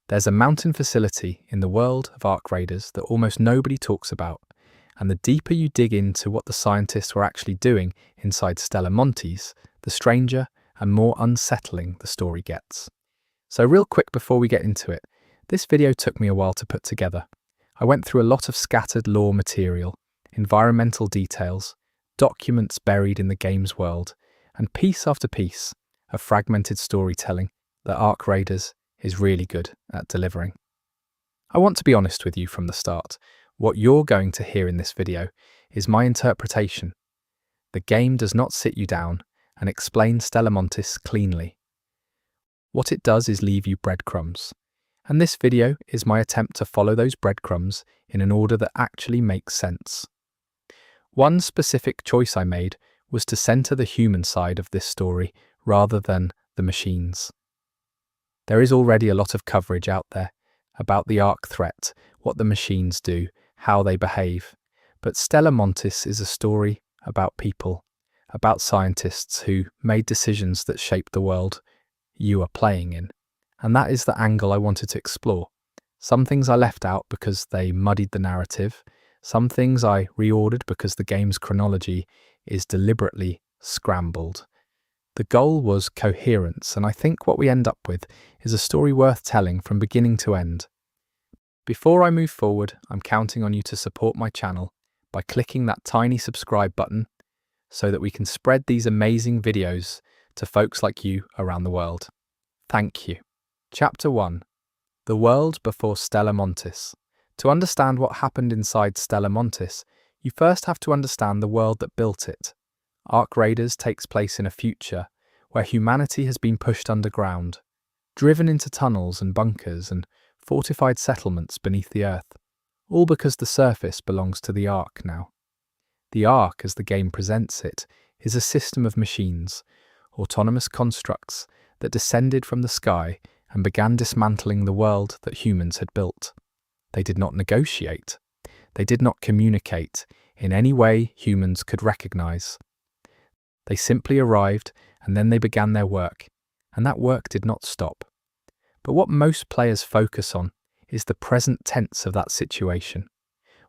There's a mountain facility in the world of Ark Raiders that almost nobody talks about, and the deeper you dig into what the scientists were actually doing inside Stella Montis, the stranger and more unsettling the story gets. So real quick before we get into it, this video took me a while to put together. I went through a lot of scattered lore material, environmental details, documents buried in the game's world, and piece after piece of fragmented storytelling that Ark Raiders is really good at delivering. I want to be honest with you from the start. What you're going to hear in this video is my interpretation. The game does not sit you down and explain Stella Montis cleanly. What it does is leave you breadcrumbs, and this video is my attempt to follow those breadcrumbs in an order that actually makes sense. One specific choice I made was to center the human side of this story rather than the machines. There is already a lot of coverage out there about the Ark threat, what the machines do, how they behave, but Stella Montis is a story about people, about scientists who made decisions that shaped the world you are playing in. And that is the angle I wanted to explore. Some things I left out because they muddied the narrative, some things I reordered because the game's chronology is deliberately scrambled. The goal was coherence, and I think what we end up with is a story worth telling from beginning to end. Before I move forward, I'm counting on you to support my channel by clicking that tiny subscribe button so that we can spread these amazing videos to folks like you around the world. Thank you. Chapter 1. The World Before Stella Montis. To understand what happened inside Stella Montis, you first have to understand the world that built it. Ark Raiders takes place in a future where humanity has been pushed underground, driven into tunnels and bunkers and fortified settlements beneath the earth, all because the surface belongs to the Ark now. The Ark, as the game presents it, is a system of machines, autonomous constructs that descended from the sky and began dismantling the world that humans had built. They did not negotiate. They did not communicate in any way humans could recognize. They simply arrived and then they began their work, and that work did not stop. But what most players focus on is the present tense of that situation.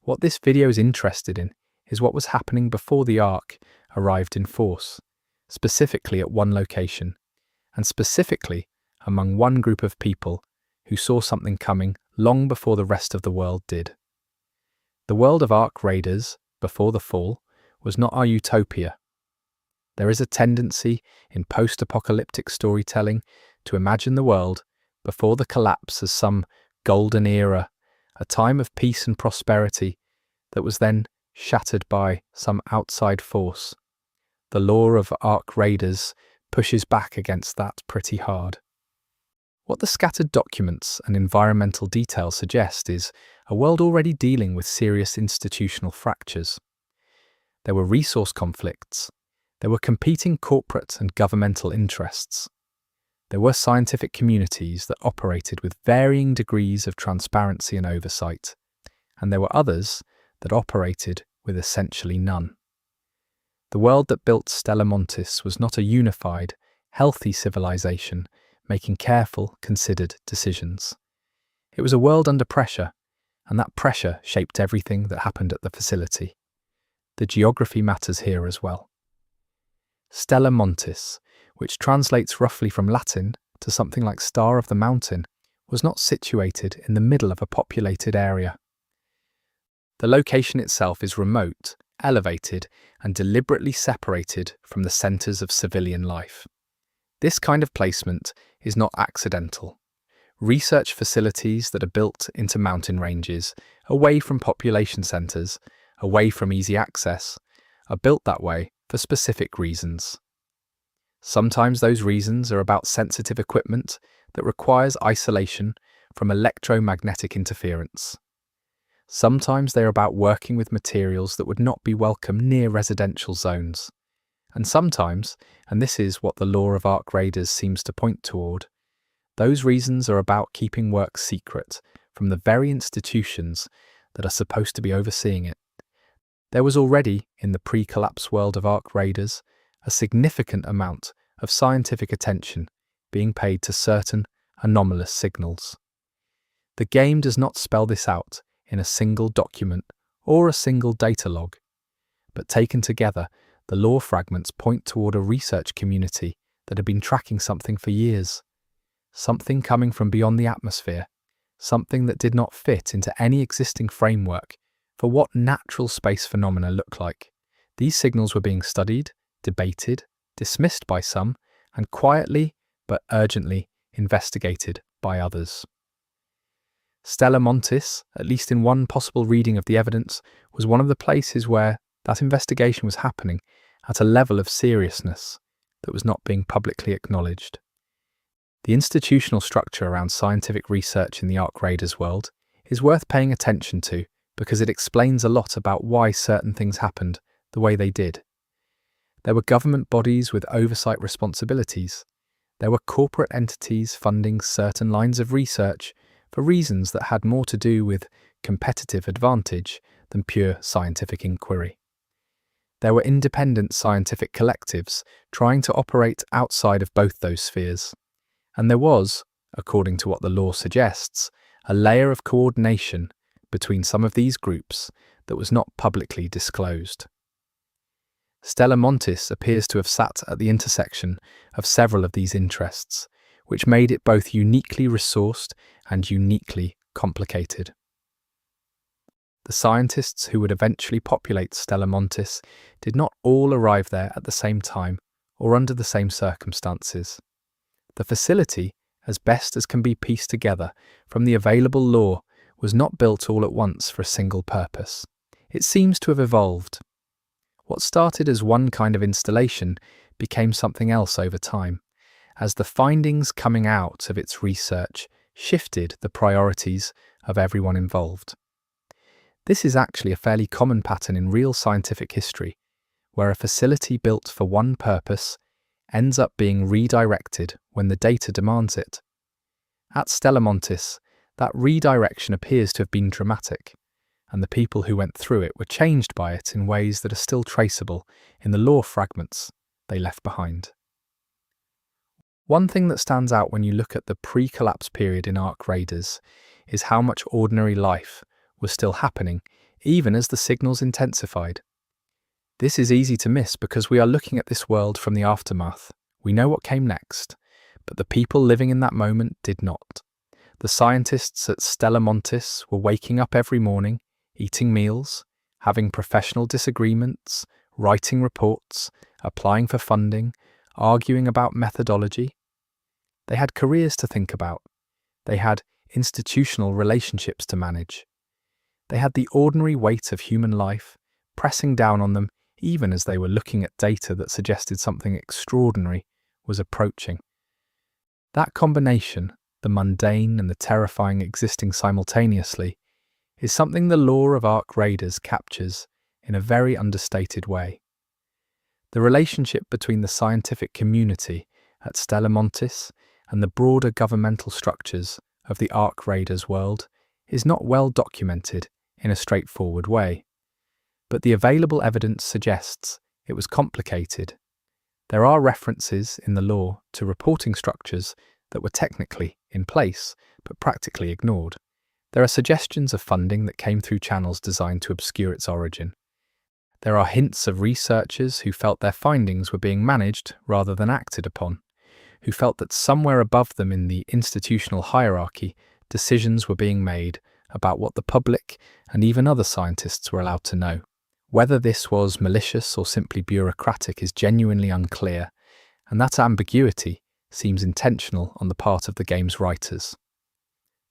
What this video is interested in is what was happening before the Ark arrived in force, specifically at one location, and specifically among one group of people who saw something coming long before the rest of the world did. The world of Ark Raiders, before the fall, was not our utopia. There is a tendency in post-apocalyptic storytelling to imagine the world before the collapse as some golden era, a time of peace and prosperity that was then shattered by some outside force. The lore of Ark Raiders pushes back against that pretty hard. What the scattered documents and environmental details suggest is a world already dealing with serious institutional fractures. There were resource conflicts. There were competing corporate and governmental interests. There were scientific communities that operated with varying degrees of transparency and oversight, and there were others that operated with essentially none. The world that built Stella Montis was not a unified, healthy civilization making careful, considered decisions. It was a world under pressure, and that pressure shaped everything that happened at the facility. The geography matters here as well. Stella Montis, which translates roughly from Latin to something like Star of the Mountain, was not situated in the middle of a populated area. The location itself is remote, elevated, and deliberately separated from the centres of civilian life. This kind of placement is not accidental. Research facilities that are built into mountain ranges, away from population centres, away from easy access, are built that way for specific reasons. Sometimes those reasons are about sensitive equipment that requires isolation from electromagnetic interference. Sometimes they are about working with materials that would not be welcome near residential zones. And sometimes, and this is what the lore of Ark Raiders seems to point toward, those reasons are about keeping work secret from the very institutions that are supposed to be overseeing it. There was already, in the pre-collapse world of Ark Raiders, a significant amount of scientific attention being paid to certain anomalous signals. The game does not spell this out in a single document or a single data log, but taken together, the lore fragments point toward a research community that had been tracking something for years. Something coming from beyond the atmosphere, something that did not fit into any existing framework for what natural space phenomena look like. These signals were being studied, debated, dismissed by some, and quietly but urgently investigated by others. Stella Montis, at least in one possible reading of the evidence, was one of the places where that investigation was happening at a level of seriousness that was not being publicly acknowledged. The institutional structure around scientific research in the Ark Raiders world is worth paying attention to because it explains a lot about why certain things happened the way they did. There were government bodies with oversight responsibilities. There were corporate entities funding certain lines of research for reasons that had more to do with competitive advantage than pure scientific inquiry. There were independent scientific collectives trying to operate outside of both those spheres. And there was, according to what the law suggests, a layer of coordination between some of these groups that was not publicly disclosed. Stella Montis appears to have sat at the intersection of several of these interests, which made it both uniquely resourced and uniquely complicated. The scientists who would eventually populate Stella Montis did not all arrive there at the same time or under the same circumstances. The facility, as best as can be pieced together from the available lore, was not built all at once for a single purpose. It seems to have evolved. What started as one kind of installation became something else over time, as the findings coming out of its research shifted the priorities of everyone involved. This is actually a fairly common pattern in real scientific history, where a facility built for one purpose ends up being redirected when the data demands it. At Stella Montis, that redirection appears to have been dramatic, and the people who went through it were changed by it in ways that are still traceable in the lore fragments they left behind. One thing that stands out when you look at the pre-collapse period in Ark Raiders is how much ordinary life was still happening, even as the signals intensified. This is easy to miss because we are looking at this world from the aftermath. We know what came next, but the people living in that moment did not. The scientists at Stella Montis were waking up every morning, eating meals, having professional disagreements, writing reports, applying for funding, arguing about methodology. They had careers to think about. They had institutional relationships to manage. They had the ordinary weight of human life pressing down on them even as they were looking at data that suggested something extraordinary was approaching. That combination, the mundane and the terrifying existing simultaneously, is something the lore of Ark Raiders captures in a very understated way. The relationship between the scientific community at Stella Montis and the broader governmental structures of the Ark Raiders world is not well documented in a straightforward way, but the available evidence suggests it was complicated. There are references in the lore to reporting structures that were technically in place, but practically ignored. There are suggestions of funding that came through channels designed to obscure its origin. There are hints of researchers who felt their findings were being managed rather than acted upon, who felt that somewhere above them in the institutional hierarchy, decisions were being made about what the public and even other scientists were allowed to know. Whether this was malicious or simply bureaucratic is genuinely unclear, and that ambiguity seems intentional on the part of the game's writers.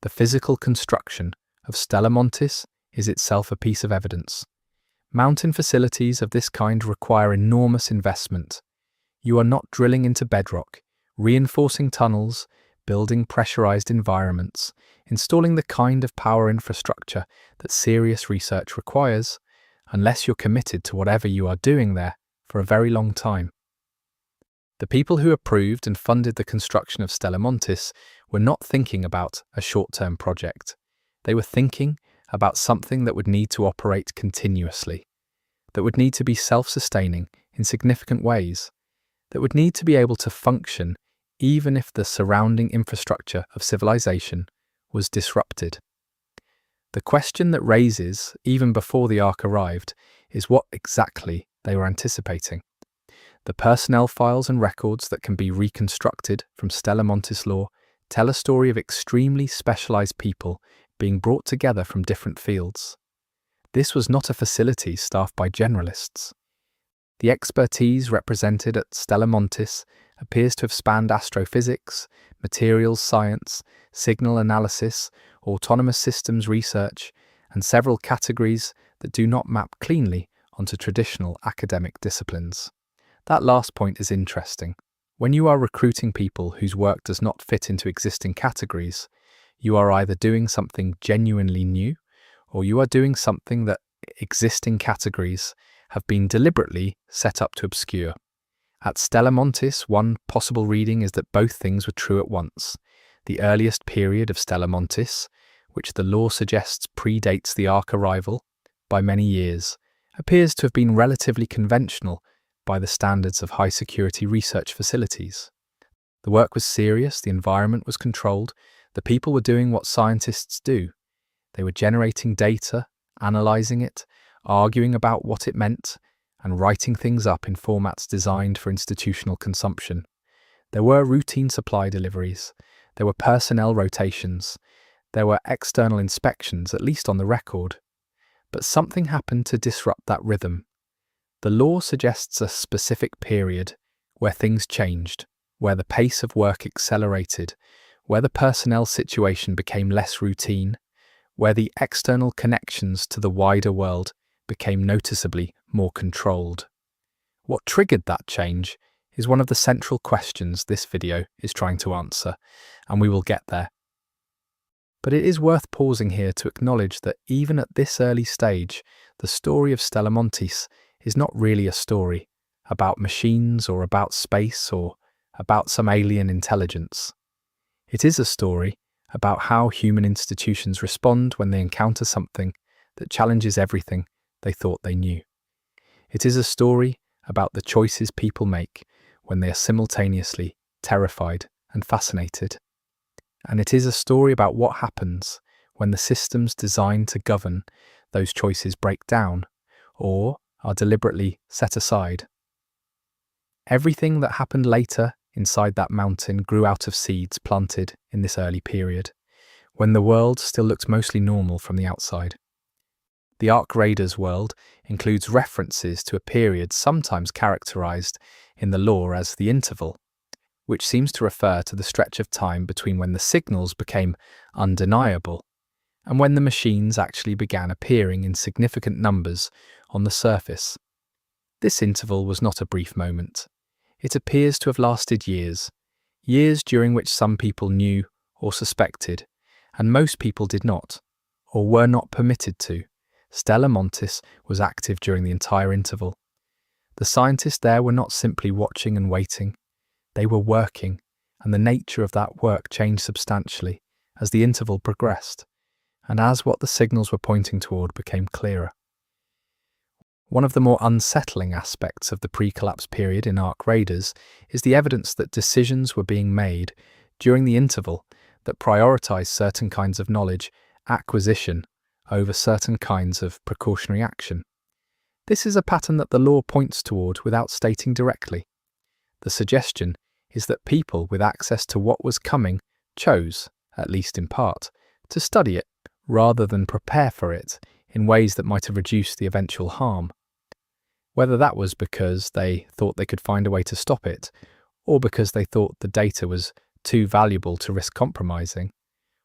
The physical construction of Stella Montis is itself a piece of evidence. Mountain facilities of this kind require enormous investment. You are not drilling into bedrock, reinforcing tunnels, building pressurized environments, installing the kind of power infrastructure that serious research requires, unless you're committed to whatever you are doing there for a very long time. The people who approved and funded the construction of Stella Montis were not thinking about a short-term project. They were thinking about something that would need to operate continuously, that would need to be self-sustaining in significant ways, that would need to be able to function even if the surrounding infrastructure of civilization was disrupted. The question that raises, even before the ark arrived, is what exactly they were anticipating. The personnel files and records that can be reconstructed from Stella Montis lore tell a story of extremely specialized people being brought together from different fields. This was not a facility staffed by generalists. The expertise represented at Stella Montis appears to have spanned astrophysics, materials science, signal analysis, autonomous systems research, and several categories that do not map cleanly onto traditional academic disciplines. That last point is interesting. When you are recruiting people whose work does not fit into existing categories, you are either doing something genuinely new, or you are doing something that existing categories have been deliberately set up to obscure. At Stella Montis, one possible reading is that both things were true at once. The earliest period of Stella Montis, which the lore suggests predates the ark arrival by many years, appears to have been relatively conventional by the standards of high-security research facilities. The work was serious, the environment was controlled, the people were doing what scientists do. They were generating data, analysing it, arguing about what it meant, and writing things up in formats designed for institutional consumption. There were routine supply deliveries, there were personnel rotations, there were external inspections, at least on the record. But something happened to disrupt that rhythm. The lore suggests a specific period where things changed, where the pace of work accelerated, where the personnel situation became less routine, where the external connections to the wider world became noticeably more controlled. What triggered that change is one of the central questions this video is trying to answer, and we will get there. But it is worth pausing here to acknowledge that even at this early stage, the story of Stella Montis is not really a story about machines or about space or about some alien intelligence. It is a story about how human institutions respond when they encounter something that challenges everything they thought they knew. It is a story about the choices people make when they are simultaneously terrified and fascinated. And it is a story about what happens when the systems designed to govern those choices break down or are deliberately set aside. Everything that happened later inside that mountain grew out of seeds planted in this early period, when the world still looked mostly normal from the outside. The Ark Raiders world includes references to a period sometimes characterized in the lore as the interval, which seems to refer to the stretch of time between when the signals became undeniable and when the machines actually began appearing in significant numbers on the surface. This interval was not a brief moment. It appears to have lasted years, years during which some people knew or suspected, and most people did not, or were not permitted to. Stella Montis was active during the entire interval. The scientists there were not simply watching and waiting. They were working, and the nature of that work changed substantially as the interval progressed, and as what the signals were pointing toward became clearer. One of the more unsettling aspects of the pre-collapse period in Ark Raiders is the evidence that decisions were being made during the interval that prioritized certain kinds of knowledge acquisition over certain kinds of precautionary action. This is a pattern that the lore points toward without stating directly. The suggestion is that people with access to what was coming chose, at least in part, to study it rather than prepare for it in ways that might have reduced the eventual harm. Whether that was because they thought they could find a way to stop it, or because they thought the data was too valuable to risk compromising,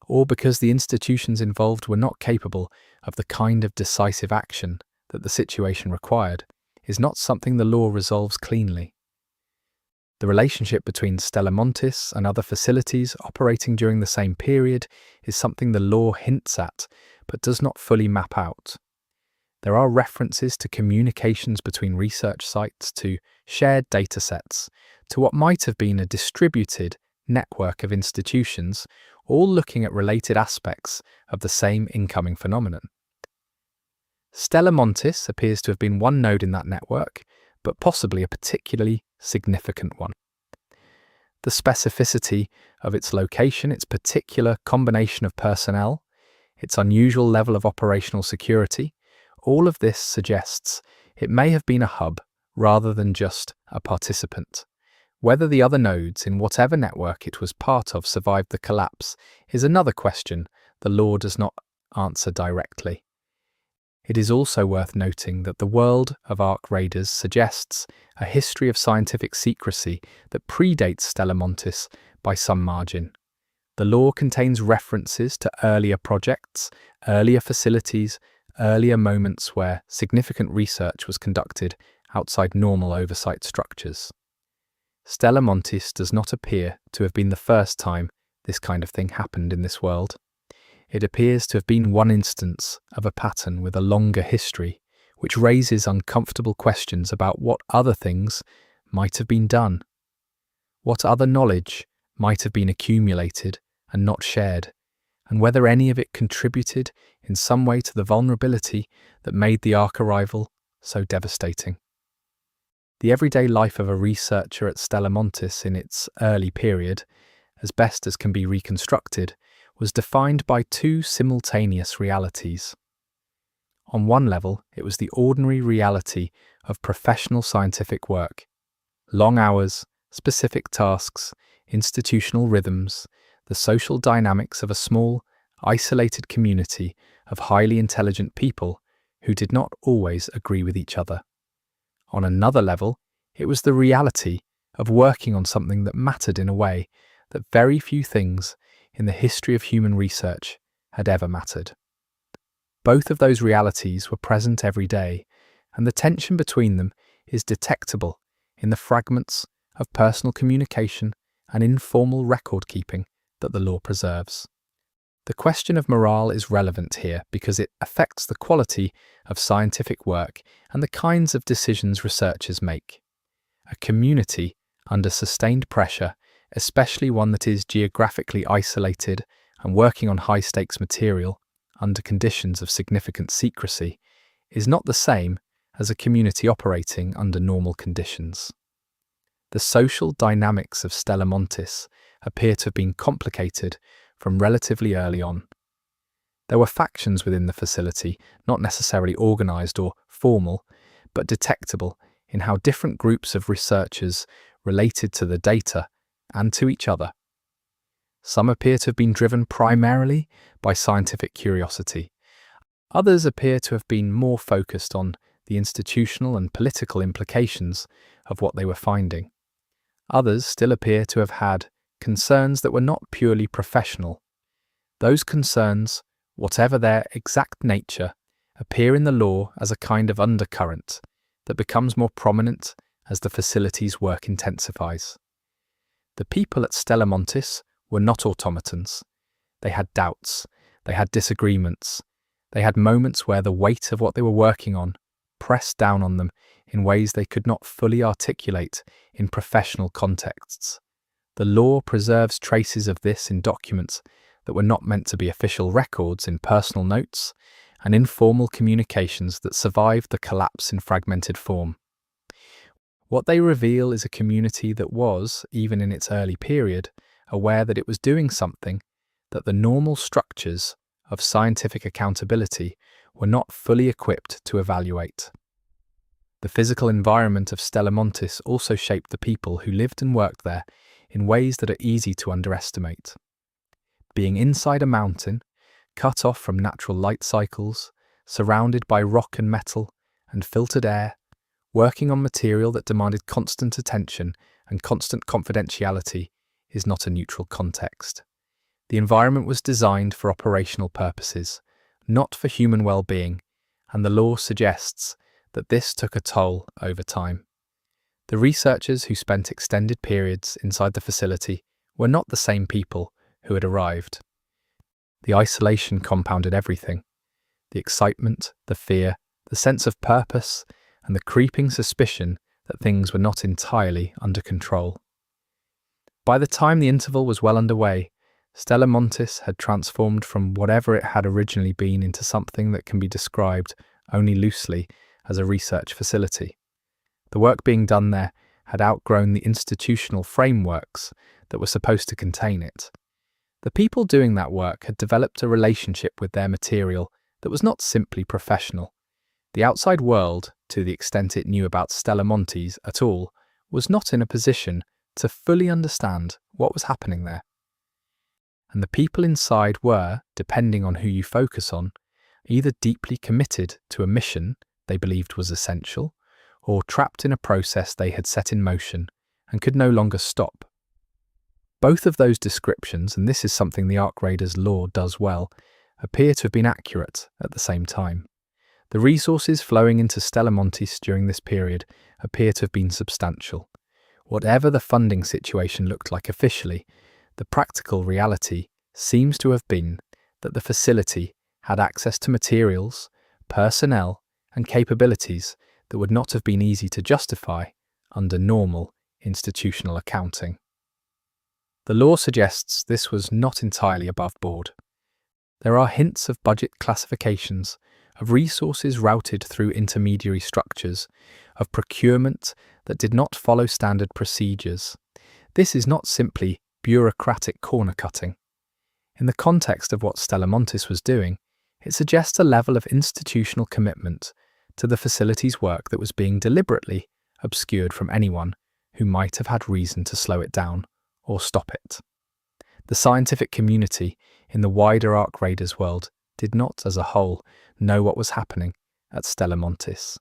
or because the institutions involved were not capable of the kind of decisive action that the situation required, is not something the lore resolves cleanly. The relationship between Stella Montis and other facilities operating during the same period is something the lore hints at, but does not fully map out. There are references to communications between research sites, to shared datasets, to what might have been a distributed network of institutions, all looking at related aspects of the same incoming phenomenon. Stella Montis appears to have been one node in that network, but possibly a particularly significant one. The specificity of its location, its particular combination of personnel, its unusual level of operational security, all of this suggests it may have been a hub rather than just a participant. Whether the other nodes in whatever network it was part of survived the collapse is another question the law does not answer directly. It is also worth noting that the world of Ark Raiders suggests a history of scientific secrecy that predates Stella Montis by some margin. The lore contains references to earlier projects, earlier facilities, earlier moments where significant research was conducted outside normal oversight structures. Stella Montis does not appear to have been the first time this kind of thing happened in this world. It appears to have been one instance of a pattern with a longer history, which raises uncomfortable questions about what other things might have been done. What other knowledge might have been accumulated and not shared, and whether any of it contributed in some way to the vulnerability that made the Ark arrival so devastating. The everyday life of a researcher at Stella Montis in its early period, as best as can be reconstructed, was defined by two simultaneous realities. On one level, it was the ordinary reality of professional scientific work. Long hours, specific tasks, institutional rhythms, the social dynamics of a small, isolated community of highly intelligent people who did not always agree with each other. On another level, it was the reality of working on something that mattered in a way that very few things in the history of human research had ever mattered. Both of those realities were present every day, and the tension between them is detectable in the fragments of personal communication and informal record-keeping that the law preserves. The question of morale is relevant here because it affects the quality of scientific work and the kinds of decisions researchers make. A community under sustained pressure, especially one that is geographically isolated and working on high-stakes material under conditions of significant secrecy, is not the same as a community operating under normal conditions. The social dynamics of Stella Montis appear to have been complicated from relatively early on. There were factions within the facility, not necessarily organised or formal, but detectable in how different groups of researchers related to the data and to each other. Some appear to have been driven primarily by scientific curiosity. Others appear to have been more focused on the institutional and political implications of what they were finding. Others still appear to have had concerns that were not purely professional. Those concerns, whatever their exact nature, appear in the law as a kind of undercurrent that becomes more prominent as the facility's work intensifies. The people at Stella Montis were not automatons. They had doubts, they had disagreements, they had moments where the weight of what they were working on pressed down on them in ways they could not fully articulate in professional contexts. The law preserves traces of this in documents that were not meant to be official records, in personal notes and informal communications that survived the collapse in fragmented form. What they reveal is a community that was, even in its early period, aware that it was doing something that the normal structures of scientific accountability were not fully equipped to evaluate. The physical environment of Stella Montis also shaped the people who lived and worked there in ways that are easy to underestimate. Being inside a mountain, cut off from natural light cycles, surrounded by rock and metal and filtered air, working on material that demanded constant attention and constant confidentiality is not a neutral context. The environment was designed for operational purposes, not for human well-being, and the law suggests that this took a toll over time. The researchers who spent extended periods inside the facility were not the same people who had arrived. The isolation compounded everything: the excitement, the fear, the sense of purpose, and the creeping suspicion that things were not entirely under control. By the time the interval was well underway, Stella Montis had transformed from whatever it had originally been into something that can be described only loosely as a research facility. The work being done there had outgrown the institutional frameworks that were supposed to contain it. The people doing that work had developed a relationship with their material that was not simply professional. The outside world, to the extent it knew about Stella Montis at all, was not in a position to fully understand what was happening there. And the people inside were, depending on who you focus on, either deeply committed to a mission they believed was essential, or trapped in a process they had set in motion and could no longer stop. Both of those descriptions, and this is something the Ark Raiders lore does well, appear to have been accurate at the same time. The resources flowing into Stella Montis during this period appear to have been substantial. Whatever the funding situation looked like officially, the practical reality seems to have been that the facility had access to materials, personnel, and capabilities that would not have been easy to justify under normal institutional accounting. The law suggests this was not entirely above board. There are hints of budget classifications, of resources routed through intermediary structures, of procurement that did not follow standard procedures. This is not simply bureaucratic corner-cutting. In the context of what Stella Montis was doing, it suggests a level of institutional commitment to the facility's work that was being deliberately obscured from anyone who might have had reason to slow it down or stop it. The scientific community in the wider Ark Raiders world did not, as a whole, know what was happening at Stella Montis.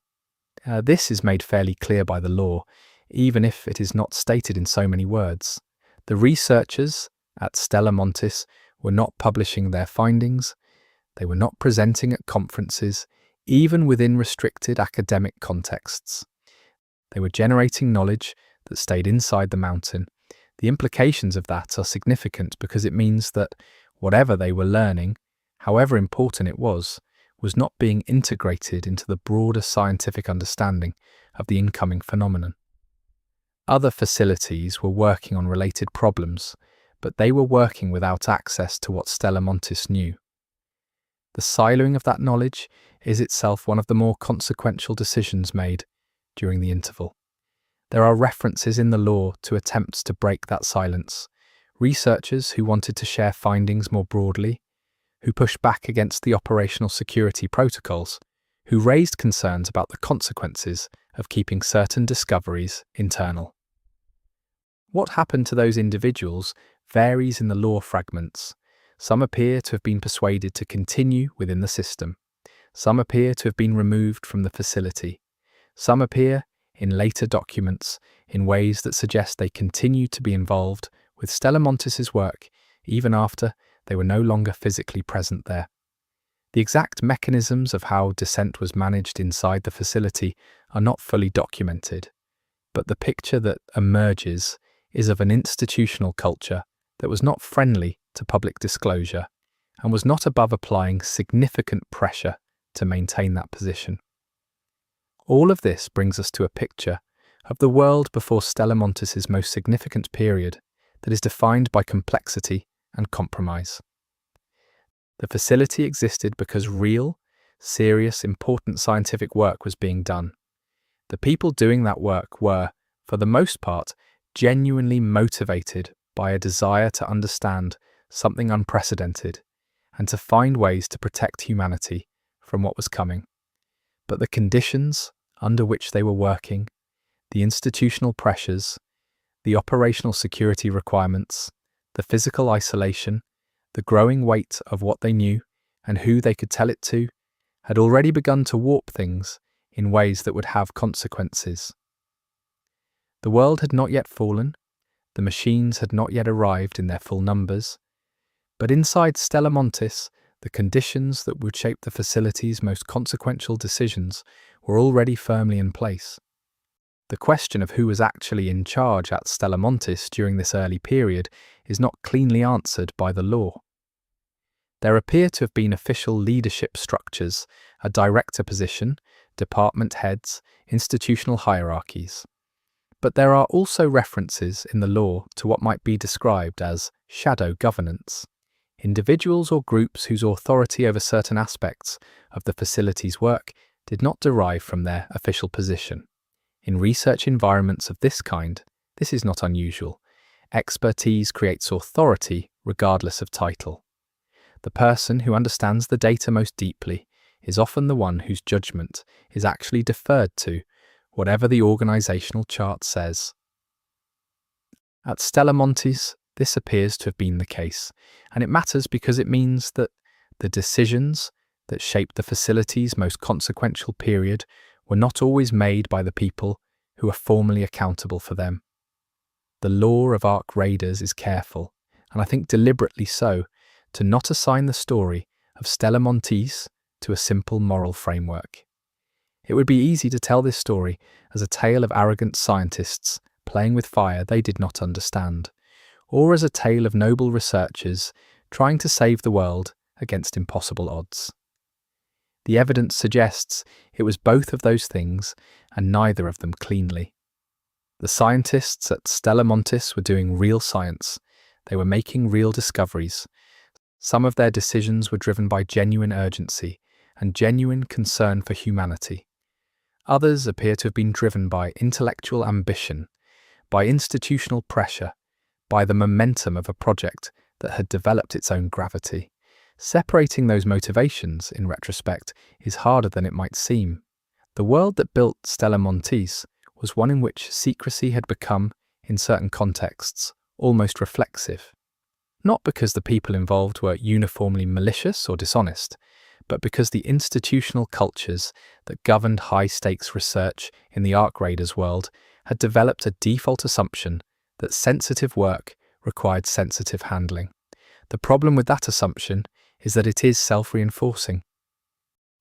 This is made fairly clear by the law, even if it is not stated in so many words. The researchers at Stella Montis were not publishing their findings, they were not presenting at conferences, even within restricted academic contexts. They were generating knowledge that stayed inside the mountain. The implications of that are significant because it means that whatever they were learning, however important it was not being integrated into the broader scientific understanding of the incoming phenomenon. Other facilities were working on related problems, but they were working without access to what Stella Montis knew. The siloing of that knowledge is itself one of the more consequential decisions made during the interval. There are references in the law to attempts to break that silence, researchers who wanted to share findings more broadly, who pushed back against the operational security protocols, who raised concerns about the consequences of keeping certain discoveries internal. What happened to those individuals varies in the law fragments. Some appear to have been persuaded to continue within the system. Some appear to have been removed from the facility. Some appear, in later documents, in ways that suggest they continued to be involved with Stella Montis's work even after they were no longer physically present there. The exact mechanisms of how dissent was managed inside the facility are not fully documented, but the picture that emerges is of an institutional culture that was not friendly to public disclosure and was not above applying significant pressure to maintain that position. All of this brings us to a picture of the world before Stella Montis's most significant period that is defined by complexity and compromise. The facility existed because real, serious, important scientific work was being done. The people doing that work were, for the most part, genuinely motivated by a desire to understand something unprecedented and to find ways to protect humanity from what was coming. But the conditions under which they were working, the institutional pressures, the operational security requirements, the physical isolation, the growing weight of what they knew and who they could tell it to, had already begun to warp things in ways that would have consequences. The world had not yet fallen, the machines had not yet arrived in their full numbers, but inside Stella Montis, the conditions that would shape the facility's most consequential decisions were already firmly in place. The question of who was actually in charge at Stella Montis during this early period is not cleanly answered by the law. There appear to have been official leadership structures, a director position, department heads, institutional hierarchies. But there are also references in the law to what might be described as shadow governance, individuals or groups whose authority over certain aspects of the facility's work did not derive from their official position. In research environments of this kind, this is not unusual. Expertise creates authority regardless of title. The person who understands the data most deeply is often the one whose judgment is actually deferred to, whatever the organizational chart says. At Stella Montis, this appears to have been the case, and it matters because it means that the decisions that shaped the facility's most consequential period were not always made by the people who are formally accountable for them. The law of Ark Raiders is careful, and I think deliberately so, to not assign the story of Stella Montis to a simple moral framework. It would be easy to tell this story as a tale of arrogant scientists playing with fire they did not understand, or as a tale of noble researchers trying to save the world against impossible odds. The evidence suggests it was both of those things, and neither of them cleanly. The scientists at Stella Montis were doing real science. They were making real discoveries. Some of their decisions were driven by genuine urgency and genuine concern for humanity. Others appear to have been driven by intellectual ambition, by institutional pressure, by the momentum of a project that had developed its own gravity. Separating those motivations, in retrospect, is harder than it might seem. The world that built Stella Montis was one in which secrecy had become, in certain contexts, almost reflexive. Not because the people involved were uniformly malicious or dishonest, but because the institutional cultures that governed high-stakes research in the Ark Raiders world had developed a default assumption that sensitive work required sensitive handling. The problem with that assumption is that it is self-reinforcing.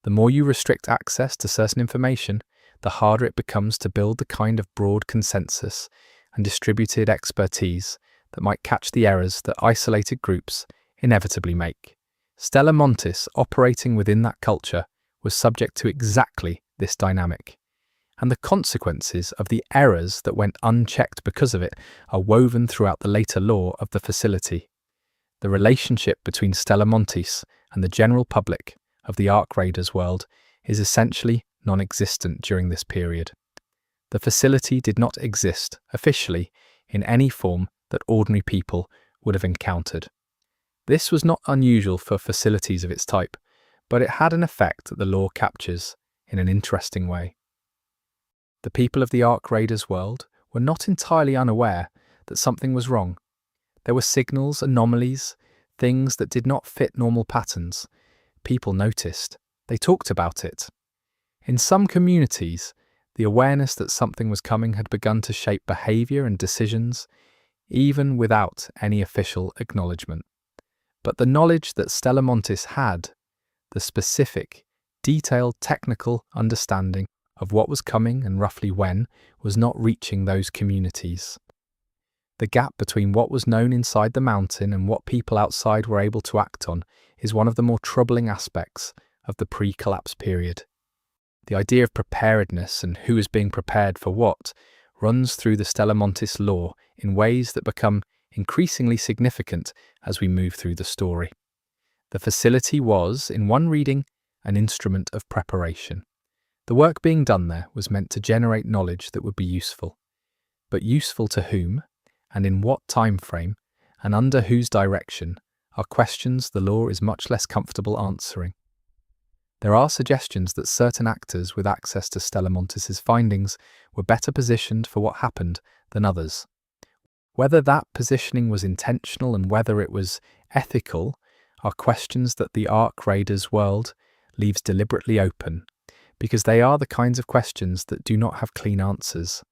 The more you restrict access to certain information, the harder it becomes to build the kind of broad consensus and distributed expertise that might catch the errors that isolated groups inevitably make. Stella Montis, operating within that culture, was subject to exactly this dynamic. And the consequences of the errors that went unchecked because of it are woven throughout the later lore of the facility. The relationship between Stella Montis and the general public of the Ark Raiders world is essentially non-existent during this period. The facility did not exist, officially, in any form that ordinary people would have encountered. This was not unusual for facilities of its type, but it had an effect that the lore captures in an interesting way. The people of the Ark Raiders world were not entirely unaware that something was wrong. There were signals, anomalies, things that did not fit normal patterns. People noticed. They talked about it. In some communities, the awareness that something was coming had begun to shape behavior and decisions, even without any official acknowledgement. But the knowledge that Stella Montis had, the specific, detailed technical understanding of what was coming and roughly when, was not reaching those communities. The gap between what was known inside the mountain and what people outside were able to act on is one of the more troubling aspects of the pre-collapse period. The idea of preparedness and who is being prepared for what runs through the Stella Montis lore in ways that become increasingly significant as we move through the story. The facility was, in one reading, an instrument of preparation. The work being done there was meant to generate knowledge that would be useful. But useful to whom, and in what time frame, and under whose direction, are questions the lore is much less comfortable answering. There are suggestions that certain actors with access to Stella Montis's findings were better positioned for what happened than others. Whether that positioning was intentional and whether it was ethical are questions that the Ark Raiders world leaves deliberately open, because they are the kinds of questions that do not have clean answers,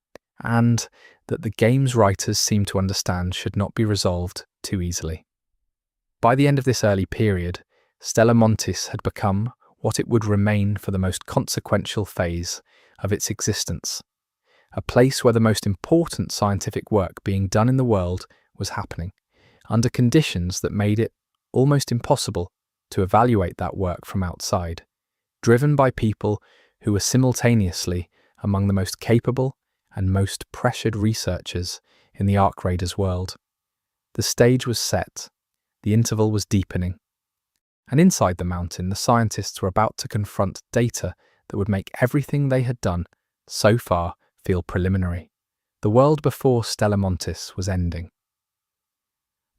and that the game's writers seem to understand should not be resolved too easily. By the end of this early period, Stella Montis had become what it would remain for the most consequential phase of its existence, a place where the most important scientific work being done in the world was happening, under conditions that made it almost impossible to evaluate that work from outside, driven by people who were simultaneously among the most capable and most pressured researchers in the Ark Raiders world. The stage was set, the interval was deepening, and inside the mountain the scientists were about to confront data that would make everything they had done so far feel preliminary. The world before Stella Montis was ending.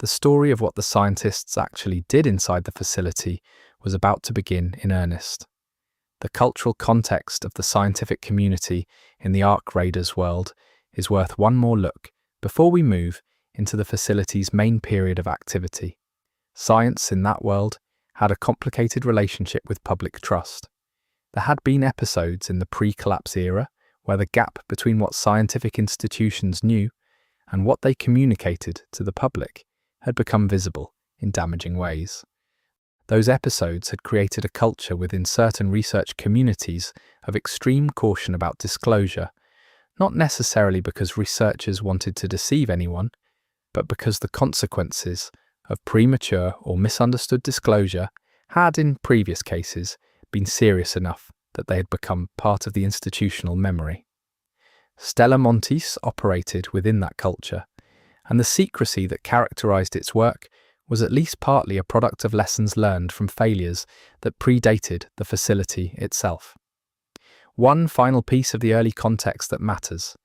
The story of what the scientists actually did inside the facility was about to begin in earnest. The cultural context of the scientific community in the Ark Raiders world is worth one more look before we move into the facility's main period of activity. Science in that world had a complicated relationship with public trust. There had been episodes in the pre-collapse era where the gap between what scientific institutions knew and what they communicated to the public had become visible in damaging ways. Those episodes had created a culture within certain research communities of extreme caution about disclosure, not necessarily because researchers wanted to deceive anyone, but because the consequences of premature or misunderstood disclosure had, in previous cases, been serious enough that they had become part of the institutional memory. Stella Montis operated within that culture, and the secrecy that characterized its work was at least partly a product of lessons learned from failures that predated the facility itself. One final piece of the early context that matters: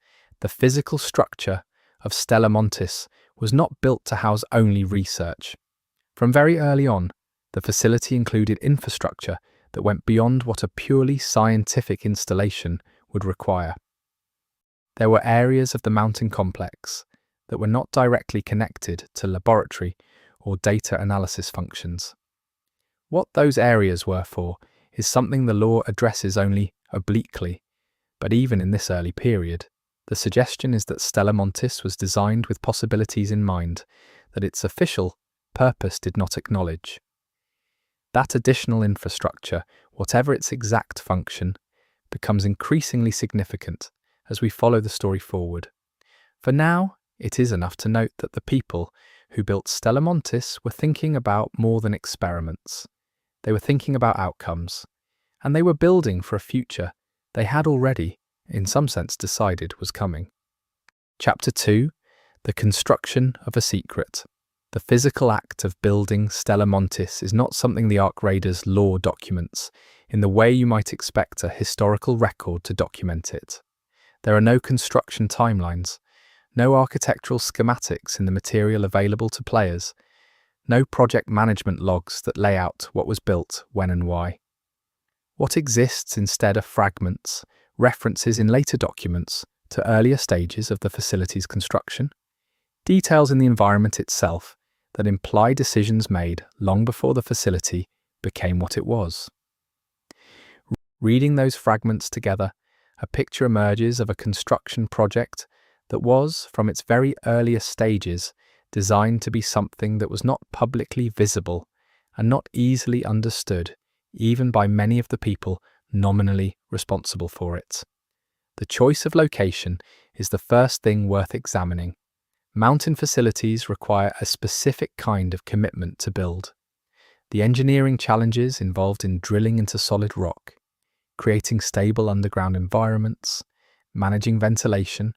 the physical structure of Stella Montis was not built to house only research. From very early on, the facility included infrastructure that went beyond what a purely scientific installation would require. There were areas of the mountain complex that were not directly connected to laboratory or data analysis functions. What those areas were for is something the law addresses only obliquely, but even in this early period, the suggestion is that Stella Montis was designed with possibilities in mind that its official purpose did not acknowledge. That additional infrastructure, whatever its exact function, becomes increasingly significant as we follow the story forward. For now, it is enough to note that the people who built Stella Montis were thinking about more than experiments. They were thinking about outcomes, and they were building for a future they had already, in some sense, decided was coming. Chapter 2: The Construction of a Secret. The physical act of building Stella Montis is not something the Ark Raiders lore documents in the way you might expect a historical record to document it. There are no construction timelines, no architectural schematics in the material available to players, no project management logs that lay out what was built, when and why. What exists instead are fragments, references in later documents to earlier stages of the facility's construction, details in the environment itself that imply decisions made long before the facility became what it was. Reading those fragments together, a picture emerges of a construction project that was, from its very earliest stages, designed to be something that was not publicly visible and not easily understood, even by many of the people nominally responsible for it. The choice of location is the first thing worth examining. Mountain facilities require a specific kind of commitment to build. The engineering challenges involved in drilling into solid rock, creating stable underground environments, managing ventilation,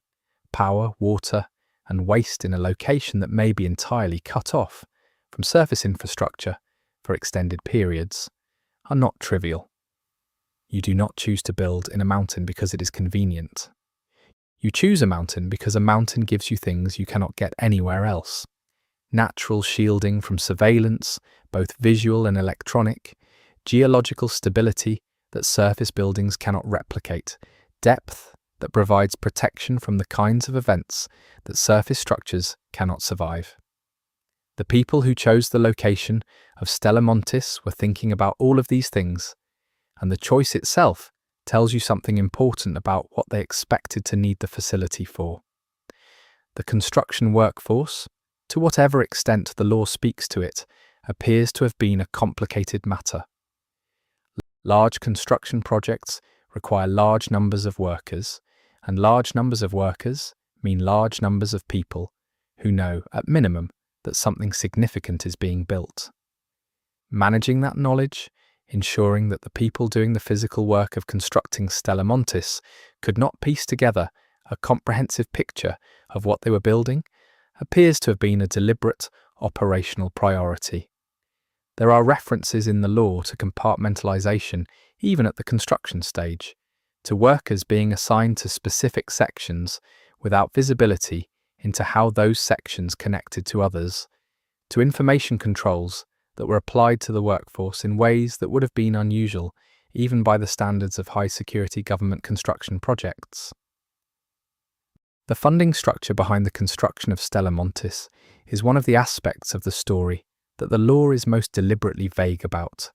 power, water, and waste in a location that may be entirely cut off from surface infrastructure for extended periods, are not trivial. You do not choose to build in a mountain because it is convenient. You choose a mountain because a mountain gives you things you cannot get anywhere else. Natural shielding from surveillance, both visual and electronic, geological stability that surface buildings cannot replicate, depth that provides protection from the kinds of events that surface structures cannot survive. The people who chose the location of Stella Montis were thinking about all of these things, and the choice itself tells you something important about what they expected to need the facility for. The construction workforce, to whatever extent the law speaks to it, appears to have been a complicated matter. Large construction projects require large numbers of workers, and large numbers of workers mean large numbers of people who know, at minimum, that something significant is being built. Managing that knowledge, ensuring that the people doing the physical work of constructing Stella Montis could not piece together a comprehensive picture of what they were building, appears to have been a deliberate operational priority. There are references in the law to compartmentalization even at the construction stage, to workers being assigned to specific sections without visibility into how those sections connected to others, to information controls that were applied to the workforce in ways that would have been unusual even by the standards of high-security government construction projects. The funding structure behind the construction of Stella Montis is one of the aspects of the story that the law is most deliberately vague about,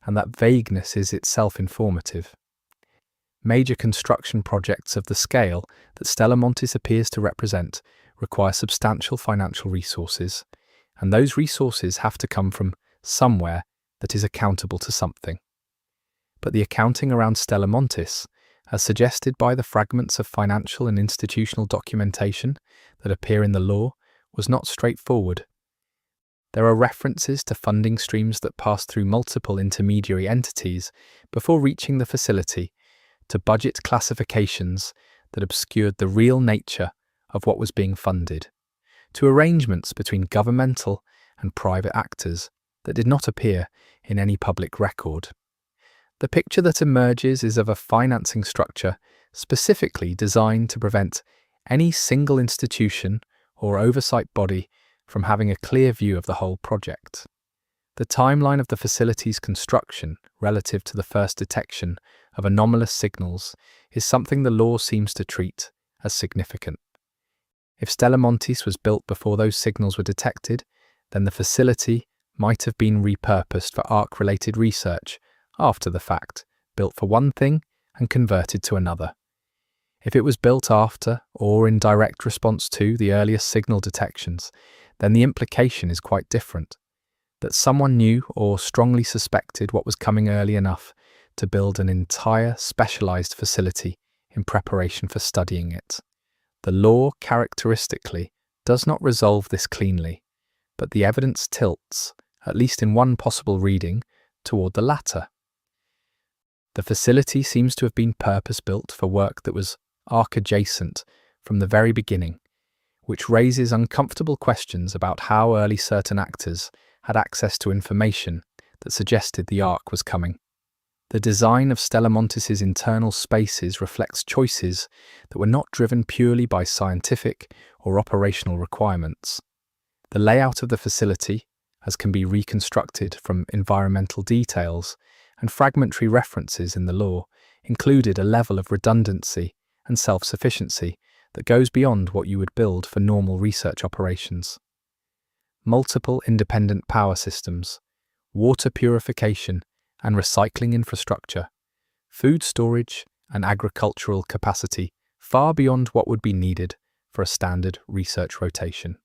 and that vagueness is itself informative. Major construction projects of the scale that Stella Montis appears to represent require substantial financial resources, and those resources have to come from somewhere that is accountable to something. But the accounting around Stella Montis, as suggested by the fragments of financial and institutional documentation that appear in the law, was not straightforward. There are references to funding streams that pass through multiple intermediary entities before reaching the facility, to budget classifications that obscured the real nature of what was being funded, to arrangements between governmental and private actors that did not appear in any public record. The picture that emerges is of a financing structure specifically designed to prevent any single institution or oversight body from having a clear view of the whole project. The timeline of the facility's construction relative to the first detection of anomalous signals is something the law seems to treat as significant. If Stella Montis was built before those signals were detected, then the facility might have been repurposed for ARC-related research after the fact, built for one thing and converted to another. If it was built after or in direct response to the earliest signal detections, then the implication is quite different, that someone knew or strongly suspected what was coming early enough to build an entire specialized facility in preparation for studying it. The law characteristically does not resolve this cleanly, but the evidence tilts, at least in one possible reading, toward the latter. The facility seems to have been purpose-built for work that was arc-adjacent from the very beginning, which raises uncomfortable questions about how early certain actors had access to information that suggested the arc was coming. The design of Stella Montis's internal spaces reflects choices that were not driven purely by scientific or operational requirements. The layout of the facility, as can be reconstructed from environmental details and fragmentary references in the law, included a level of redundancy and self-sufficiency that goes beyond what you would build for normal research operations. Multiple independent power systems, water purification and recycling infrastructure, food storage and agricultural capacity far beyond what would be needed for a standard research rotation.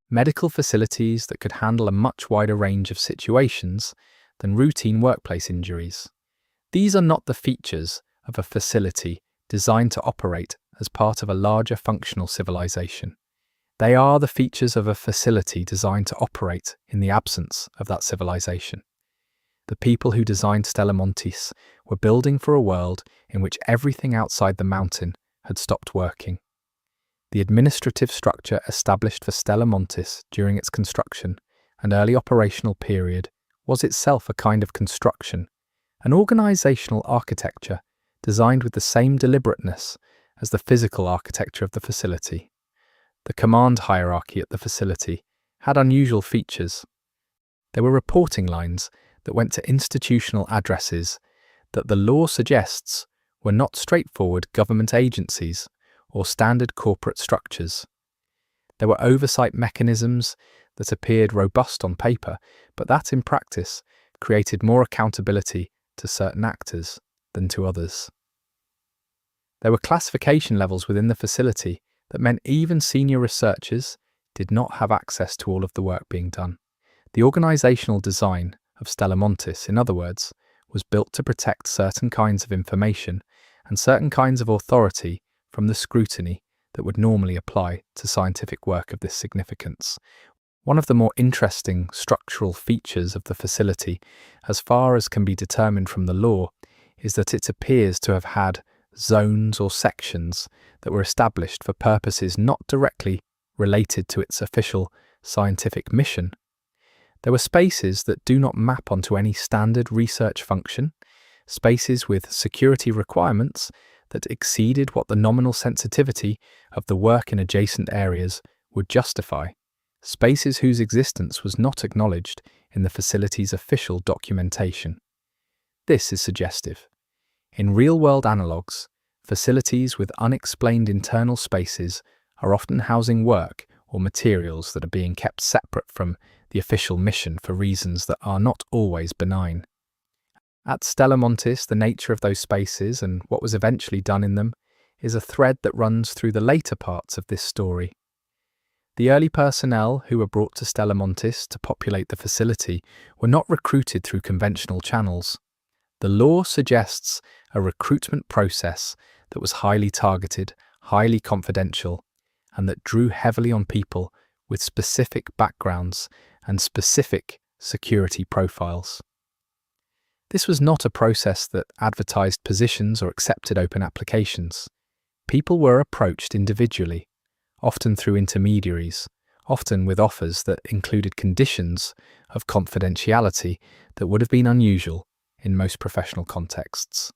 Medical facilities that could handle a much wider range of situations than routine workplace injuries. These are not the features of a facility designed to operate as part of a larger functional civilization. They are the features of a facility designed to operate in the absence of that civilization. The people who designed Stella Montis were building for a world in which everything outside the mountain had stopped working. The administrative structure established for Stella Montis during its construction and early operational period was itself a kind of construction, an organizational architecture designed with the same deliberateness as the physical architecture of the facility. The command hierarchy at the facility had unusual features. There were reporting lines that went to institutional addresses that the law suggests were not straightforward government agencies or standard corporate structures. There were oversight mechanisms that appeared robust on paper, but that in practice created more accountability to certain actors than to others. There were classification levels within the facility that meant even senior researchers did not have access to all of the work being done. The organizational design of Stella Montis, in other words, was built to protect certain kinds of information and certain kinds of authority from the scrutiny that would normally apply to scientific work of this significance. One of the more interesting structural features of the facility, as far as can be determined from the law, is that it appears to have had zones or sections that were established for purposes not directly related to its official scientific mission. There were spaces that do not map onto any standard research function, spaces with security requirements that exceeded what the nominal sensitivity of the work in adjacent areas would justify, spaces whose existence was not acknowledged in the facility's official documentation. This is suggestive. In real-world analogues, facilities with unexplained internal spaces are often housing work or materials that are being kept separate from the official mission for reasons that are not always benign. At Stella Montis, the nature of those spaces and what was eventually done in them is a thread that runs through the later parts of this story. The early personnel who were brought to Stella Montis to populate the facility were not recruited through conventional channels. The law suggests a recruitment process that was highly targeted, highly confidential, and that drew heavily on people with specific backgrounds and specific security profiles. This was not a process that advertised positions or accepted open applications. People were approached individually, often through intermediaries, often with offers that included conditions of confidentiality that would have been unusual in most professional contexts.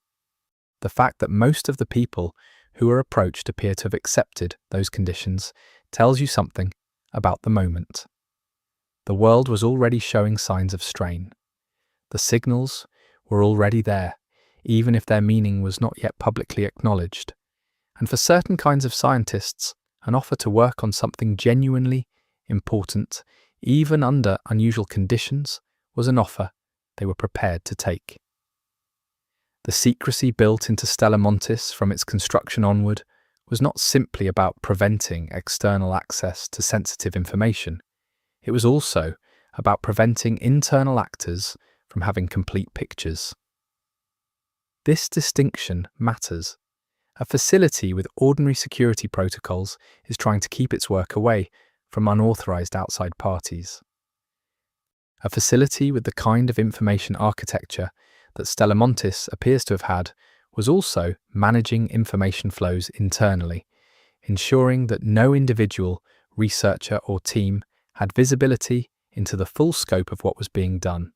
The fact that most of the people who were approached appear to have accepted those conditions tells you something about the moment. The world was already showing signs of strain. The signals were already there, even if their meaning was not yet publicly acknowledged. And for certain kinds of scientists, an offer to work on something genuinely important, even under unusual conditions, was an offer they were prepared to take. The secrecy built into Stella Montis from its construction onward was not simply about preventing external access to sensitive information. It was also about preventing internal actors from having complete pictures. This distinction matters. A facility with ordinary security protocols is trying to keep its work away from unauthorized outside parties. A facility with the kind of information architecture that Stella Montis appears to have had was also managing information flows internally, ensuring that no individual, researcher or team had visibility into the full scope of what was being done.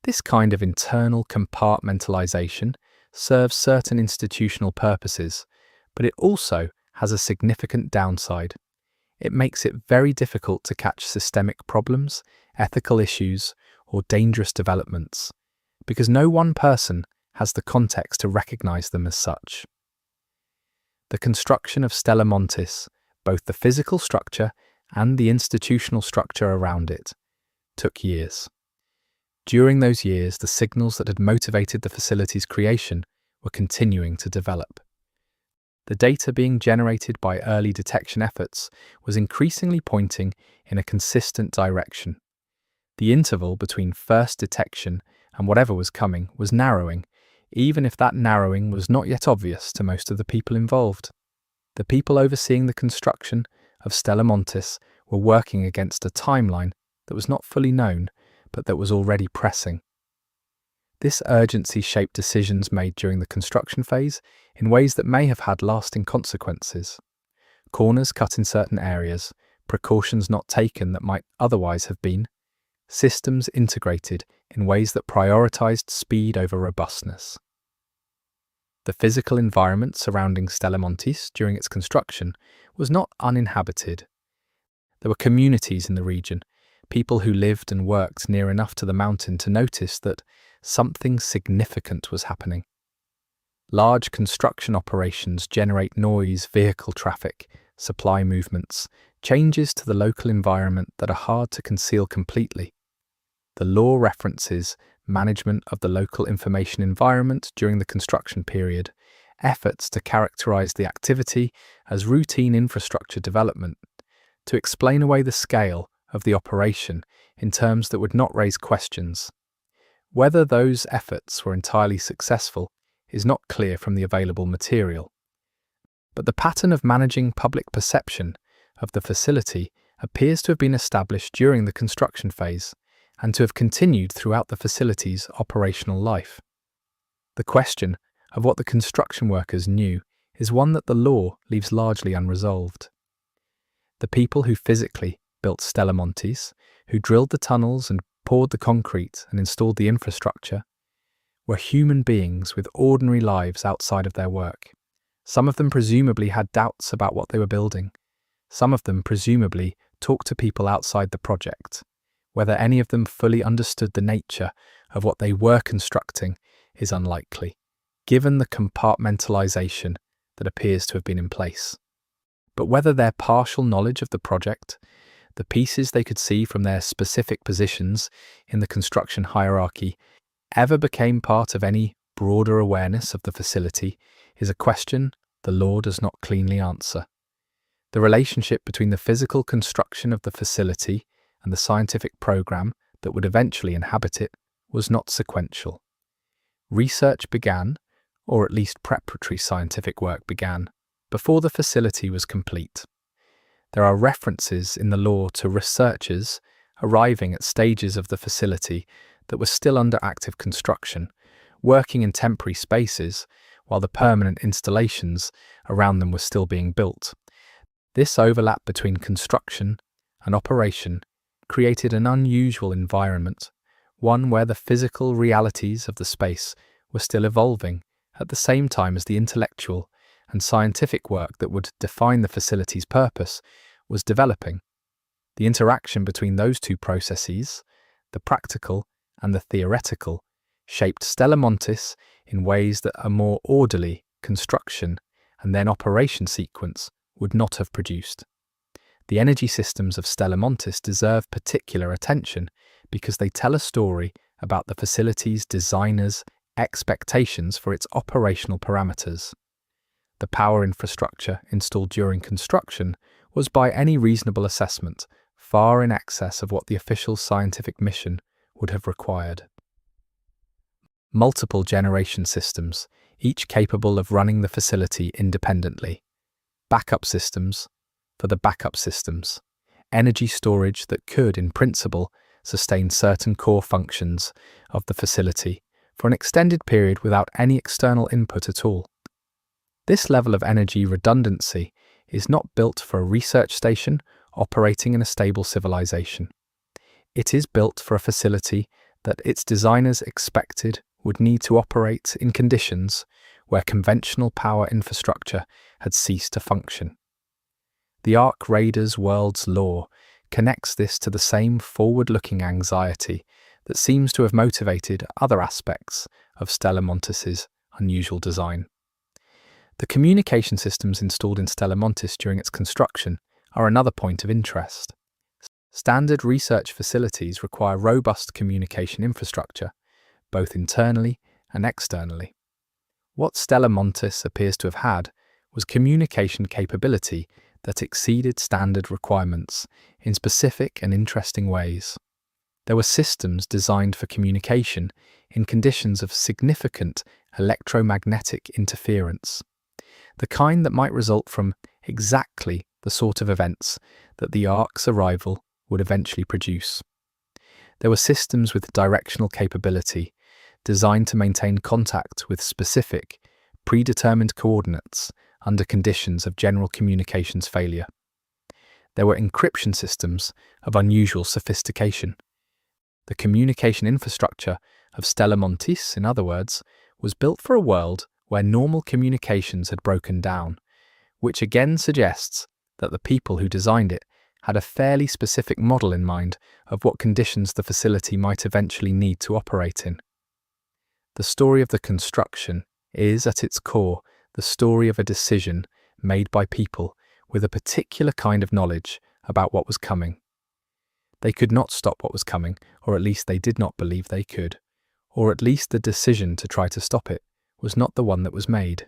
This kind of internal compartmentalization serves certain institutional purposes, but it also has a significant downside. It makes it very difficult to catch systemic problems, ethical issues, or dangerous developments, because no one person has the context to recognize them as such. The construction of Stella Montis, both the physical structure and the institutional structure around it, took years. During those years, the signals that had motivated the facility's creation were continuing to develop. The data being generated by early detection efforts was increasingly pointing in a consistent direction. The interval between first detection and whatever was coming was narrowing, even if that narrowing was not yet obvious to most of the people involved. The people overseeing the construction of Stella Montis were working against a timeline that was not fully known, but that was already pressing. This urgency shaped decisions made during the construction phase in ways that may have had lasting consequences. Corners cut in certain areas, precautions not taken that might otherwise have been, systems integrated in ways that prioritized speed over robustness. The physical environment surrounding Stella Montis during its construction was not uninhabited. There were communities in the region, people who lived and worked near enough to the mountain to notice that something significant was happening. Large construction operations generate noise, vehicle traffic, supply movements, changes to the local environment that are hard to conceal completely. The law references management of the local information environment during the construction period, efforts to characterize the activity as routine infrastructure development, to explain away the scale of the operation in terms that would not raise questions. Whether those efforts were entirely successful is not clear from the available material. But the pattern of managing public perception of the facility appears to have been established during the construction phase and to have continued throughout the facility's operational life. The question of what the construction workers knew is one that the law leaves largely unresolved. The people who physically built Stella Montis, who drilled the tunnels and poured the concrete and installed the infrastructure, were human beings with ordinary lives outside of their work. Some of them presumably had doubts about what they were building. Some of them presumably talked to people outside the project. Whether any of them fully understood the nature of what they were constructing is unlikely, given the compartmentalization that appears to have been in place. But whether their partial knowledge of the project, the pieces they could see from their specific positions in the construction hierarchy, ever became part of any broader awareness of the facility is a question the law does not cleanly answer. The relationship between the physical construction of the facility and the scientific program that would eventually inhabit it was not sequential. Research began, or at least preparatory scientific work began, before the facility was complete. There are references in the law to researchers arriving at stages of the facility that were still under active construction, working in temporary spaces while the permanent installations around them were still being built. This overlap between construction and operation created an unusual environment, one where the physical realities of the space were still evolving at the same time as the intellectual and scientific work that would define the facility's purpose was developing. The interaction between those two processes, the practical and the theoretical, shaped Stella Montis in ways that a more orderly construction and then operation sequence would not have produced. The energy systems of Stella Montis deserve particular attention because they tell a story about the facility's designers' expectations for its operational parameters. The power infrastructure installed during construction was, by any reasonable assessment, far in excess of what the official scientific mission would have required. Multiple generation systems, each capable of running the facility independently. Backup systems for the backup systems. Energy storage that could, in principle, sustain certain core functions of the facility for an extended period without any external input at all. This level of energy redundancy is not built for a research station operating in a stable civilization. It is built for a facility that its designers expected would need to operate in conditions where conventional power infrastructure had ceased to function. The Ark Raiders world's law connects this to the same forward-looking anxiety that seems to have motivated other aspects of Stella Montis's unusual design. The communication systems installed in Stella Montis during its construction are another point of interest. Standard research facilities require robust communication infrastructure, both internally and externally. What Stella Montis appears to have had was communication capability that exceeded standard requirements in specific and interesting ways. There were systems designed for communication in conditions of significant electromagnetic interference, the kind that might result from exactly the sort of events that the Ark's arrival would eventually produce. There were systems with directional capability designed to maintain contact with specific, predetermined coordinates under conditions of general communications failure. There were encryption systems of unusual sophistication. The communication infrastructure of Stella Montis, in other words, was built for a world where normal communications had broken down, which again suggests that the people who designed it had a fairly specific model in mind of what conditions the facility might eventually need to operate in. The story of the construction is, at its core, the story of a decision made by people with a particular kind of knowledge about what was coming. They could not stop what was coming, or at least they did not believe they could, or at least the decision to try to stop it was not the one that was made.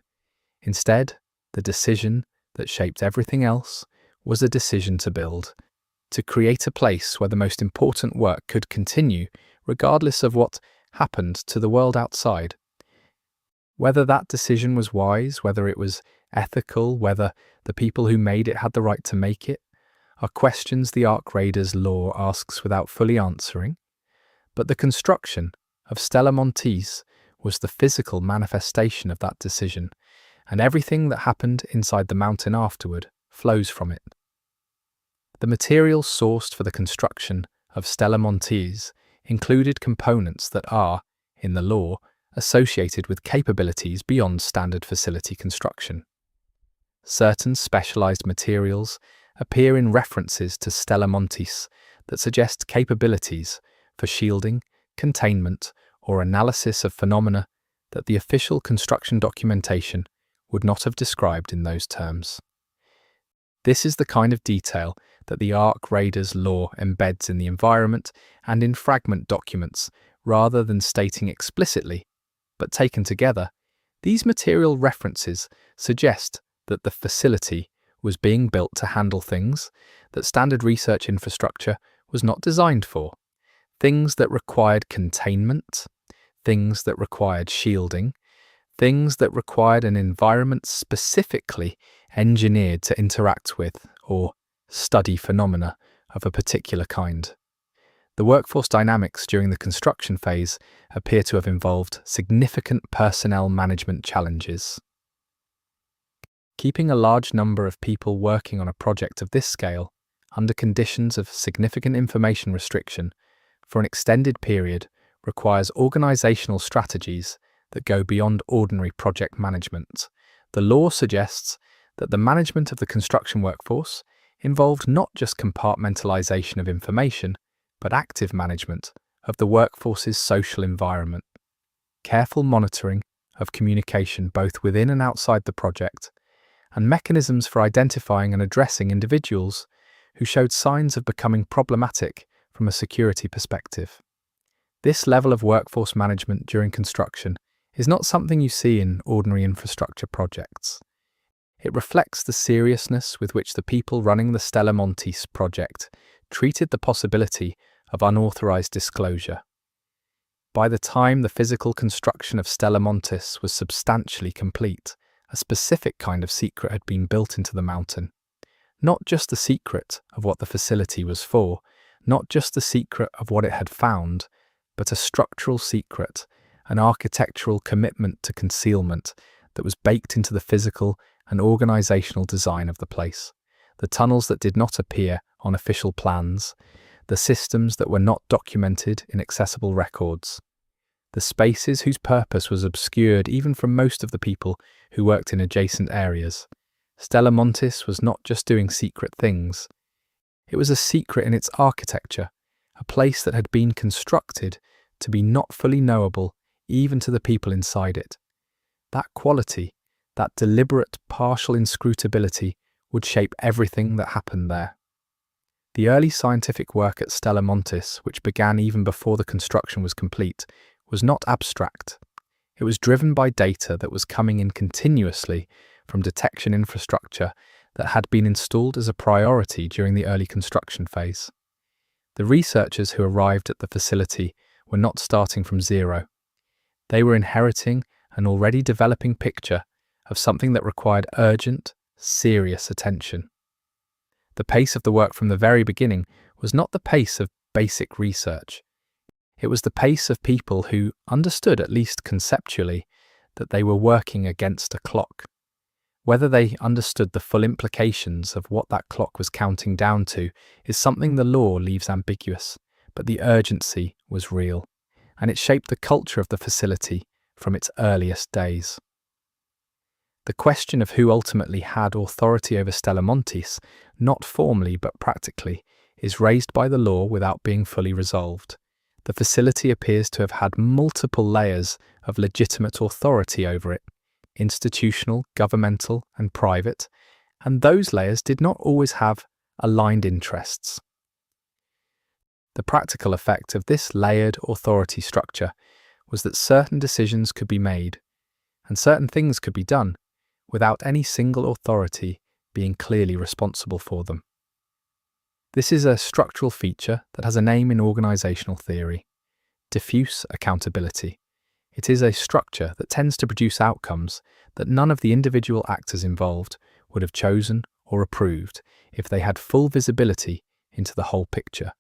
Instead, the decision that shaped everything else was a decision to build, to create a place where the most important work could continue regardless of what happened to the world outside. Whether that decision was wise, whether it was ethical, whether the people who made it had the right to make it, are questions the Ark Raiders law asks without fully answering. But the construction of Stella Montis was the physical manifestation of that decision, and everything that happened inside the mountain afterward flows from it. The materials sourced for the construction of Stella Montis included components that are, in the law, associated with capabilities beyond standard facility construction. Certain specialized materials appear in references to Stella Montis that suggest capabilities for shielding, containment, or analysis of phenomena that the official construction documentation would not have described in those terms. This is the kind of detail that the Ark Raiders lore embeds in the environment and in fragment documents rather than stating explicitly, but taken together, these material references suggest that the facility was being built to handle things that standard research infrastructure was not designed for. Things that required containment, things that required shielding, things that required an environment specifically engineered to interact with or study phenomena of a particular kind. The workforce dynamics during the construction phase appear to have involved significant personnel management challenges. Keeping a large number of people working on a project of this scale, under conditions of significant information restriction, for an extended period requires organizational strategies that go beyond ordinary project management. The law suggests that the management of the construction workforce involved not just compartmentalization of information, but active management of the workforce's social environment, careful monitoring of communication both within and outside the project, and mechanisms for identifying and addressing individuals who showed signs of becoming problematic from a security perspective. This level of workforce management during construction is not something you see in ordinary infrastructure projects. It reflects the seriousness with which the people running the Stella Montis project treated the possibility of unauthorized disclosure. By the time the physical construction of Stella Montis was substantially complete, a specific kind of secret had been built into the mountain. Not just the secret of what the facility was for, not just the secret of what it had found, but a structural secret, an architectural commitment to concealment that was baked into the physical and organizational design of the place. The tunnels that did not appear on official plans, the systems that were not documented in accessible records, the spaces whose purpose was obscured even from most of the people who worked in adjacent areas. Stella Montis was not just doing secret things. It was a secret in its architecture, a place that had been constructed to be not fully knowable even to the people inside it. That quality, that deliberate partial inscrutability, would shape everything that happened there. The early scientific work at Stella Montis, which began even before the construction was complete, was not abstract. It was driven by data that was coming in continuously from detection infrastructure that had been installed as a priority during the early construction phase. The researchers who arrived at the facility were not starting from zero. They were inheriting an already developing picture of something that required urgent, serious attention. The pace of the work from the very beginning was not the pace of basic research. It was the pace of people who understood, at least conceptually, that they were working against a clock. Whether they understood the full implications of what that clock was counting down to is something the law leaves ambiguous, but the urgency was real, and it shaped the culture of the facility from its earliest days. The question of who ultimately had authority over Stella Montis, not formally but practically, is raised by the law without being fully resolved. The facility appears to have had multiple layers of legitimate authority over it, institutional, governmental, and private, and those layers did not always have aligned interests. The practical effect of this layered authority structure was that certain decisions could be made, and certain things could be done, without any single authority being clearly responsible for them. This is a structural feature that has a name in organizational theory: diffuse accountability. It is a structure that tends to produce outcomes that none of the individual actors involved would have chosen or approved if they had full visibility into the whole picture,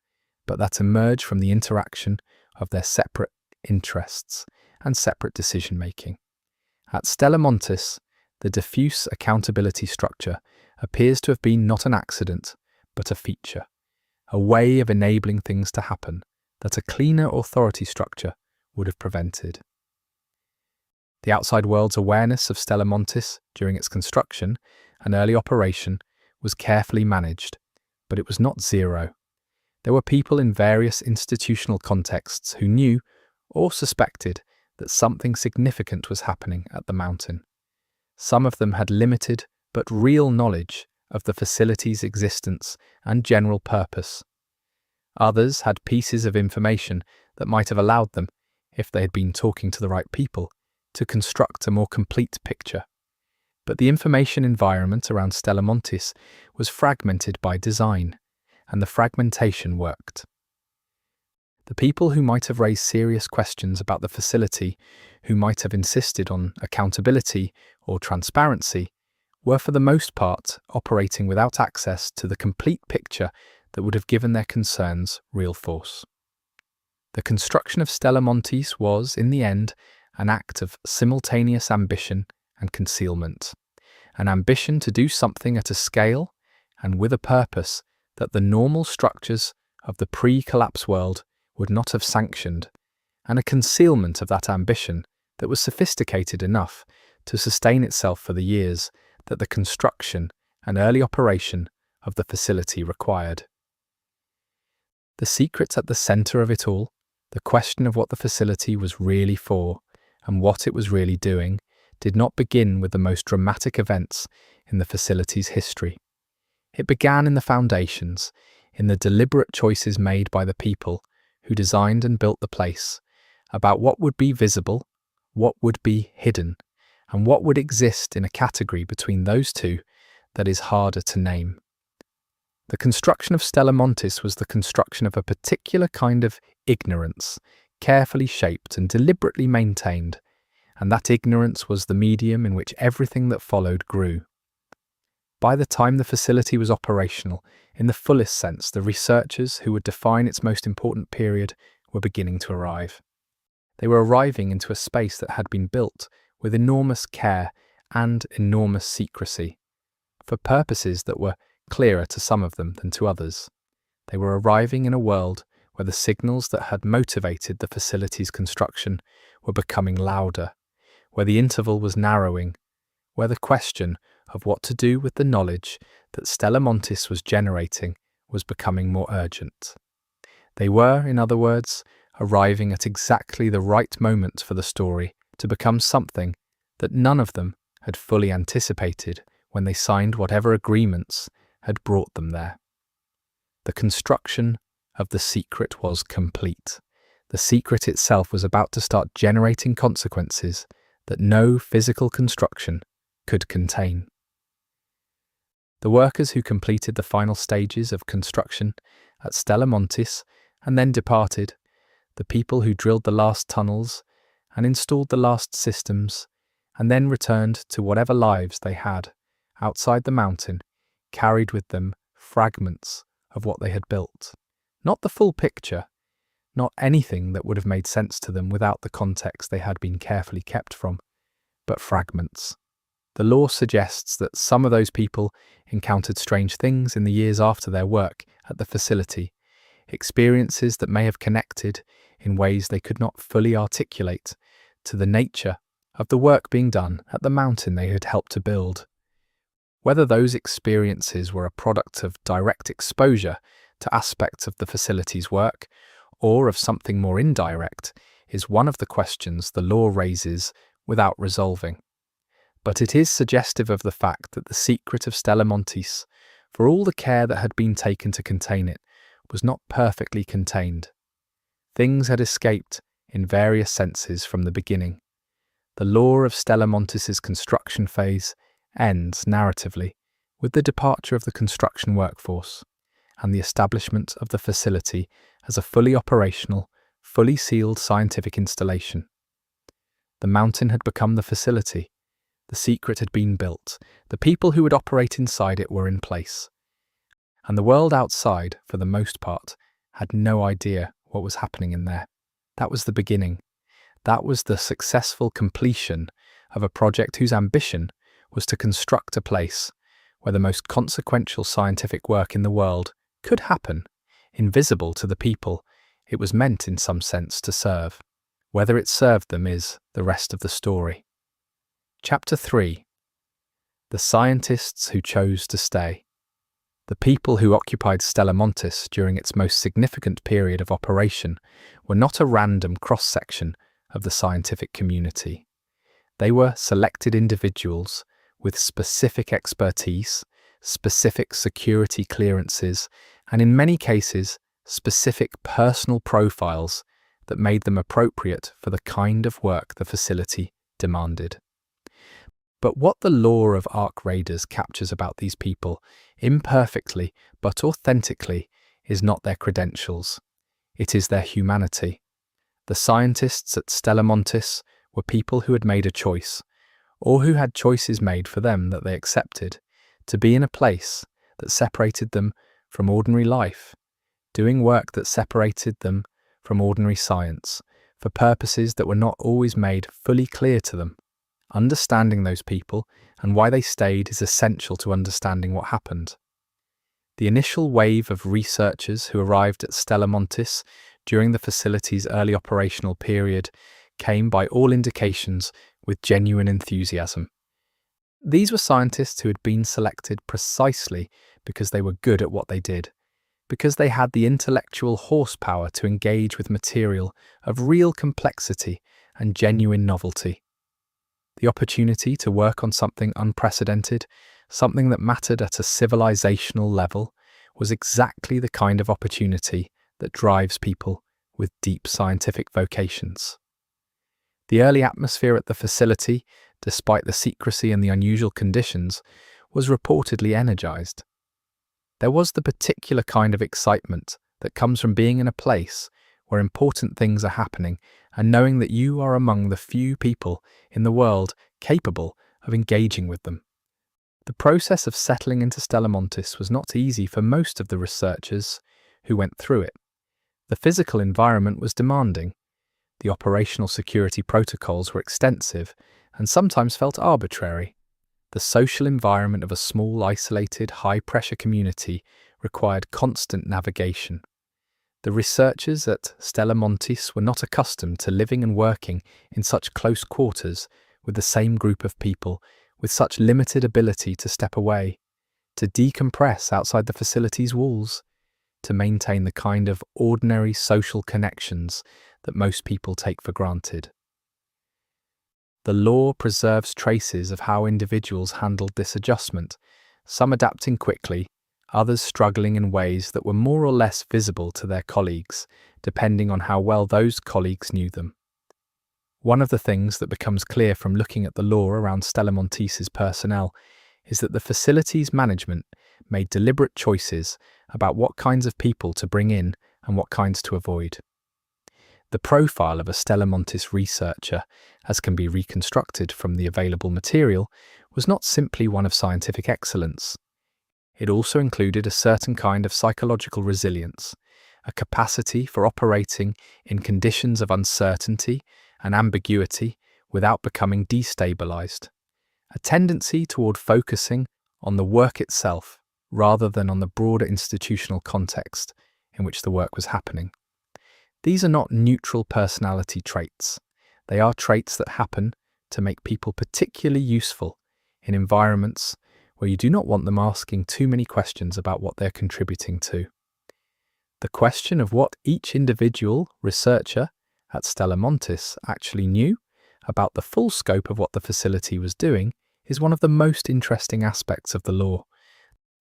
but that emerge from the interaction of their separate interests and separate decision-making. At Stella Montis, the diffuse accountability structure appears to have been not an accident, but a feature, a way of enabling things to happen that a cleaner authority structure would have prevented. The outside world's awareness of Stella Montis during its construction and early operation was carefully managed, but it was not zero. There were people in various institutional contexts who knew or suspected that something significant was happening at the mountain. Some of them had limited but real knowledge of the facility's existence and general purpose. Others had pieces of information that might have allowed them, if they had been talking to the right people, to construct a more complete picture. But the information environment around Stella Montis was fragmented by design, and the fragmentation worked. The people who might have raised serious questions about the facility, who might have insisted on accountability or transparency, were for the most part operating without access to the complete picture that would have given their concerns real force. The construction of Stella Montis was, in the end, an act of simultaneous ambition and concealment, an ambition to do something at a scale and with a purpose that the normal structures of the pre-collapse world would not have sanctioned, and a concealment of that ambition that was sophisticated enough to sustain itself for the years that the construction and early operation of the facility required. The secret at the centre of it all, the question of what the facility was really for and what it was really doing, did not begin with the most dramatic events in the facility's history. It began in the foundations, in the deliberate choices made by the people who designed and built the place, about what would be visible, what would be hidden, and what would exist in a category between those two that is harder to name. The construction of Stella Montis was the construction of a particular kind of ignorance, carefully shaped and deliberately maintained, and that ignorance was the medium in which everything that followed grew. By the time the facility was operational, in the fullest sense, the researchers who would define its most important period were beginning to arrive. They were arriving into a space that had been built with enormous care and enormous secrecy, for purposes that were clearer to some of them than to others. They were arriving in a world where the signals that had motivated the facility's construction were becoming louder, where the interval was narrowing, where the question of what to do with the knowledge that Stella Montis was generating was becoming more urgent. They were, in other words, arriving at exactly the right moment for the story to become something that none of them had fully anticipated when they signed whatever agreements had brought them there. The construction of the secret was complete. The secret itself was about to start generating consequences that no physical construction could contain. The workers who completed the final stages of construction at Stella Montis and then departed, the people who drilled the last tunnels and installed the last systems, and then returned to whatever lives they had outside the mountain, carried with them fragments of what they had built. Not the full picture, not anything that would have made sense to them without the context they had been carefully kept from, but fragments. The law suggests that some of those people encountered strange things in the years after their work at the facility, experiences that may have connected, in ways they could not fully articulate, to the nature of the work being done at the mountain they had helped to build. Whether those experiences were a product of direct exposure to aspects of the facility's work, or of something more indirect, is one of the questions the law raises without resolving. But it is suggestive of the fact that the secret of Stella Montis, for all the care that had been taken to contain it, was not perfectly contained. Things had escaped in various senses from the beginning. The law of Stella Montis's construction phase ends narratively with the departure of the construction workforce and the establishment of the facility as a fully operational, fully sealed scientific installation. The mountain had become the facility. The secret had been built. The people who would operate inside it were in place. And the world outside, for the most part, had no idea what was happening in there. That was the beginning. That was the successful completion of a project whose ambition was to construct a place where the most consequential scientific work in the world could happen, invisible to the people it was meant in some sense to serve. Whether it served them is the rest of the story. Chapter 3. The Scientists Who Chose to Stay. The people who occupied Stella Montis during its most significant period of operation were not a random cross-section of the scientific community. They were selected individuals with specific expertise, specific security clearances, and in many cases, specific personal profiles that made them appropriate for the kind of work the facility demanded. But what the lore of Ark Raiders captures about these people, imperfectly but authentically, is not their credentials. It is their humanity. The scientists at Stella Montis were people who had made a choice, or who had choices made for them that they accepted, to be in a place that separated them from ordinary life, doing work that separated them from ordinary science, for purposes that were not always made fully clear to them. Understanding those people and why they stayed is essential to understanding what happened. The initial wave of researchers who arrived at Stella Montis during the facility's early operational period came, by all indications, with genuine enthusiasm. These were scientists who had been selected precisely because they were good at what they did, because they had the intellectual horsepower to engage with material of real complexity and genuine novelty. The opportunity to work on something unprecedented, something that mattered at a civilizational level, was exactly the kind of opportunity that drives people with deep scientific vocations. The early atmosphere at the facility, despite the secrecy and the unusual conditions, was reportedly energized. There was the particular kind of excitement that comes from being in a place where important things are happening and knowing that you are among the few people in the world capable of engaging with them. The process of settling into Stella Montis was not easy for most of the researchers who went through it. The physical environment was demanding. The operational security protocols were extensive and sometimes felt arbitrary. The social environment of a small, isolated, high-pressure community required constant navigation. The researchers at Stella Montis were not accustomed to living and working in such close quarters with the same group of people, with such limited ability to step away, to decompress outside the facility's walls, to maintain the kind of ordinary social connections that most people take for granted. The lore preserves traces of how individuals handled this adjustment, some adapting quickly, others struggling in ways that were more or less visible to their colleagues, depending on how well those colleagues knew them. One of the things that becomes clear from looking at the lore around Stella Montis's personnel is that the facility's management made deliberate choices about what kinds of people to bring in and what kinds to avoid. The profile of a Stella Montis researcher, as can be reconstructed from the available material, was not simply one of scientific excellence. It also included a certain kind of psychological resilience, a capacity for operating in conditions of uncertainty and ambiguity without becoming destabilized, a tendency toward focusing on the work itself rather than on the broader institutional context in which the work was happening. These are not neutral personality traits. They are traits that happen to make people particularly useful in environments where you do not want them asking too many questions about what they're contributing to. The question of what each individual researcher at Stella Montis actually knew about the full scope of what the facility was doing is one of the most interesting aspects of the lore.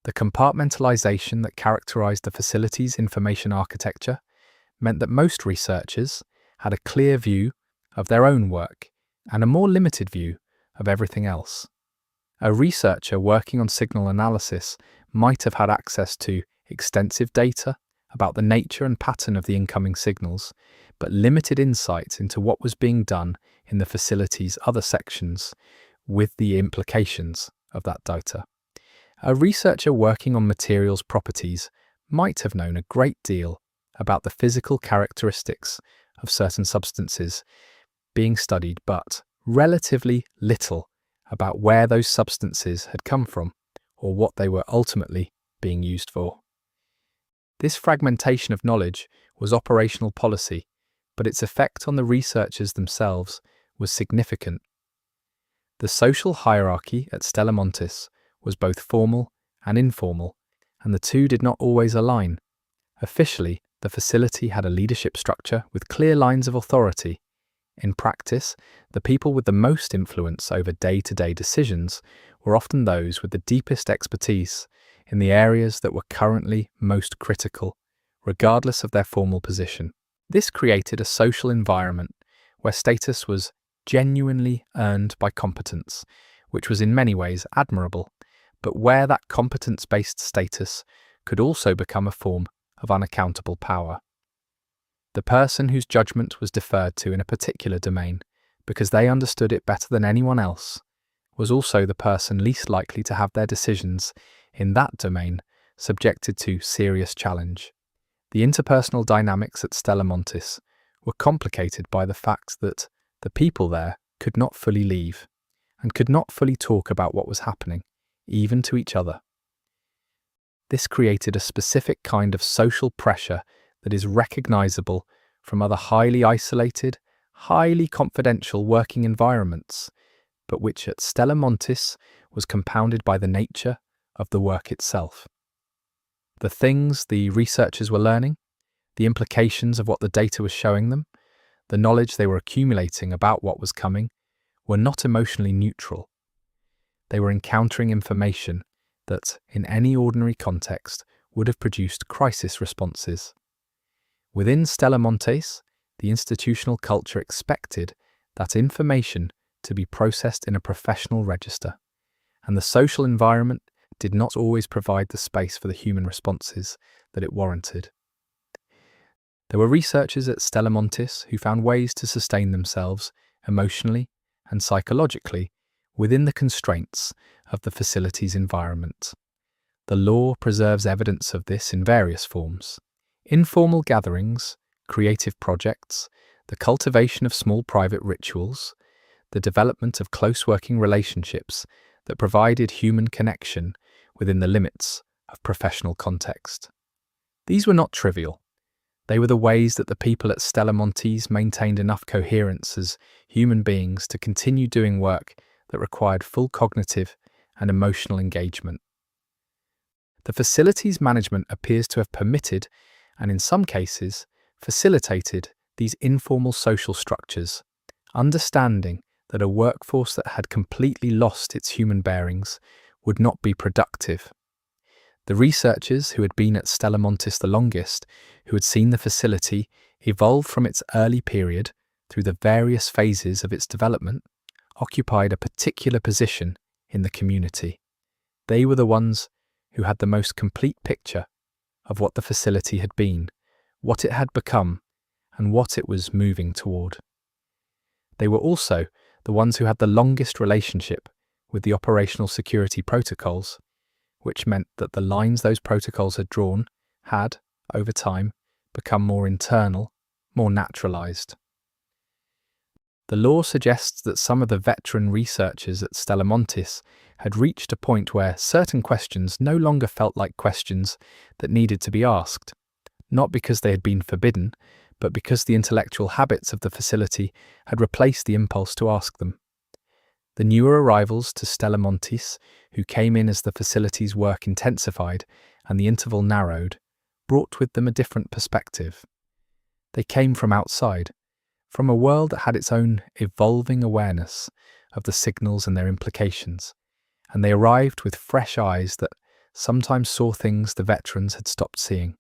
The compartmentalization that characterized the facility's information architecture meant that most researchers had a clear view of their own work and a more limited view of everything else. A researcher working on signal analysis might have had access to extensive data about the nature and pattern of the incoming signals, but limited insight into what was being done in the facility's other sections with the implications of that data. A researcher working on materials properties might have known a great deal about the physical characteristics of certain substances being studied, but relatively little about where those substances had come from or what they were ultimately being used for. This fragmentation of knowledge was operational policy, but its effect on the researchers themselves was significant. The social hierarchy at Stella Montis was both formal and informal, and the two did not always align. Officially, the facility had a leadership structure with clear lines of authority. In practice, the people with the most influence over day-to-day decisions were often those with the deepest expertise in the areas that were currently most critical, regardless of their formal position. This created a social environment where status was genuinely earned by competence, which was in many ways admirable, but where that competence-based status could also become a form of unaccountable power. The person whose judgment was deferred to in a particular domain, because they understood it better than anyone else, was also the person least likely to have their decisions in that domain subjected to serious challenge. The interpersonal dynamics at Stella Montis were complicated by the fact that the people there could not fully leave and could not fully talk about what was happening, even to each other. This created a specific kind of social pressure that is recognizable from other highly isolated, highly confidential working environments, but which at Stella Montis was compounded by the nature of the work itself. The things the researchers were learning, the implications of what the data was showing them, the knowledge they were accumulating about what was coming, were not emotionally neutral. They were encountering information that, in any ordinary context, would have produced crisis responses. Within Stella Montis, the institutional culture expected that information to be processed in a professional register, and the social environment did not always provide the space for the human responses that it warranted. There were researchers at Stella Montis who found ways to sustain themselves emotionally and psychologically within the constraints of the facility's environment. The law preserves evidence of this in various forms: informal gatherings, creative projects, the cultivation of small private rituals, the development of close working relationships that provided human connection within the limits of professional context. These were not trivial. They were the ways that the people at Stella Montis maintained enough coherence as human beings to continue doing work that required full cognitive and emotional engagement. The facility's management appears to have permitted, and in some cases, facilitated these informal social structures, understanding that a workforce that had completely lost its human bearings would not be productive. The researchers who had been at Stella Montis the longest, who had seen the facility evolve from its early period through the various phases of its development, occupied a particular position in the community. They were the ones who had the most complete picture of what the facility had been, what it had become, and what it was moving toward. They were also the ones who had the longest relationship with the operational security protocols, which meant that the lines those protocols had drawn had, over time, become more internal, more naturalized. The law suggests that some of the veteran researchers at Stella Montis had reached a point where certain questions no longer felt like questions that needed to be asked, not because they had been forbidden, but because the intellectual habits of the facility had replaced the impulse to ask them. The newer arrivals to Stella Montis, who came in as the facility's work intensified and the interval narrowed, brought with them a different perspective. They came from outside, from a world that had its own evolving awareness of the signals and their implications, and they arrived with fresh eyes that sometimes saw things the veterans had stopped seeing.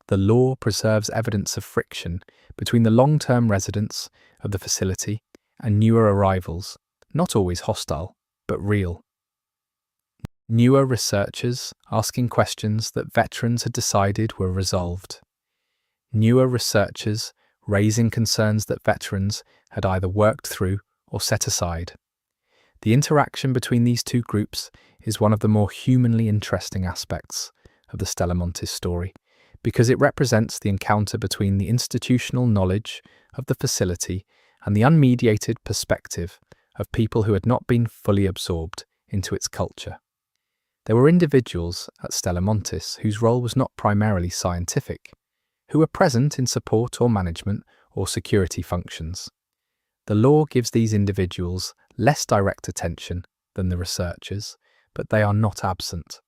The law preserves evidence of friction between the long-term residents of the facility and newer arrivals, not always hostile, but real. Newer researchers asking questions that veterans had decided were resolved. Newer researchers raising concerns that veterans had either worked through or set aside. The interaction between these two groups is one of the more humanly interesting aspects of the Stella Montis story, because it represents the encounter between the institutional knowledge of the facility and the unmediated perspective of people who had not been fully absorbed into its culture. There were individuals at Stella Montis whose role was not primarily scientific, who were present in support or management or security functions. The law gives these individuals less direct attention than the researchers, but they are not absent.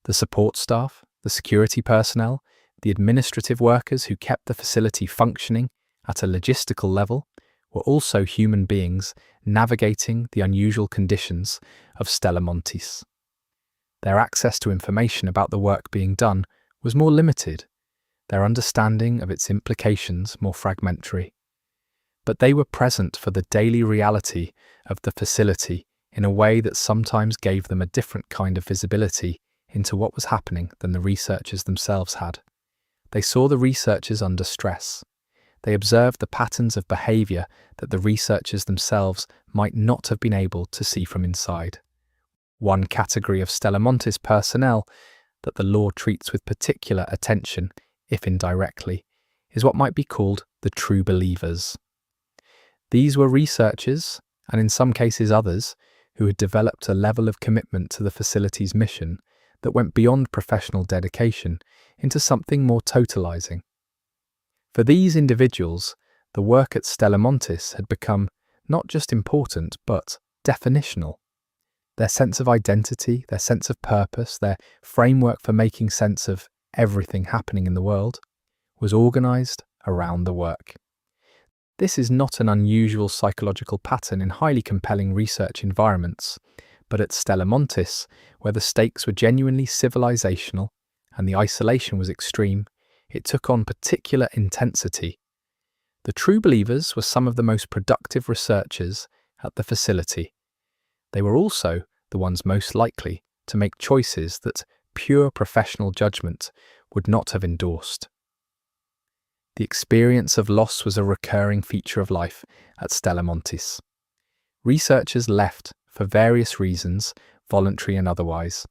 The support staff, the security personnel, the administrative workers who kept the facility functioning at a logistical level were also human beings navigating the unusual conditions of Stella Montis. Their access to information about the work being done was more limited, their understanding of its implications more fragmentary. But they were present for the daily reality of the facility in a way that sometimes gave them a different kind of visibility into what was happening than the researchers themselves had. They saw the researchers under stress. They observed the patterns of behaviour that the researchers themselves might not have been able to see from inside. One category of Stella Montis personnel that the law treats with particular attention, if indirectly, is what might be called the true believers. These were researchers, and in some cases others, who had developed a level of commitment to the facility's mission that went beyond professional dedication into something more totalizing. For these individuals, the work at Stella Montis had become not just important, but definitional. Their sense of identity, their sense of purpose, their framework for making sense of everything happening in the world was organized around the work. This is not an unusual psychological pattern in highly compelling research environments, but at Stella Montis, where the stakes were genuinely civilizational and the isolation was extreme, it took on particular intensity. The true believers were some of the most productive researchers at the facility. They were also the ones most likely to make choices that pure professional judgment would not have endorsed. The experience of loss was a recurring feature of life at Stella Montis. Researchers left for various reasons, voluntary and otherwise.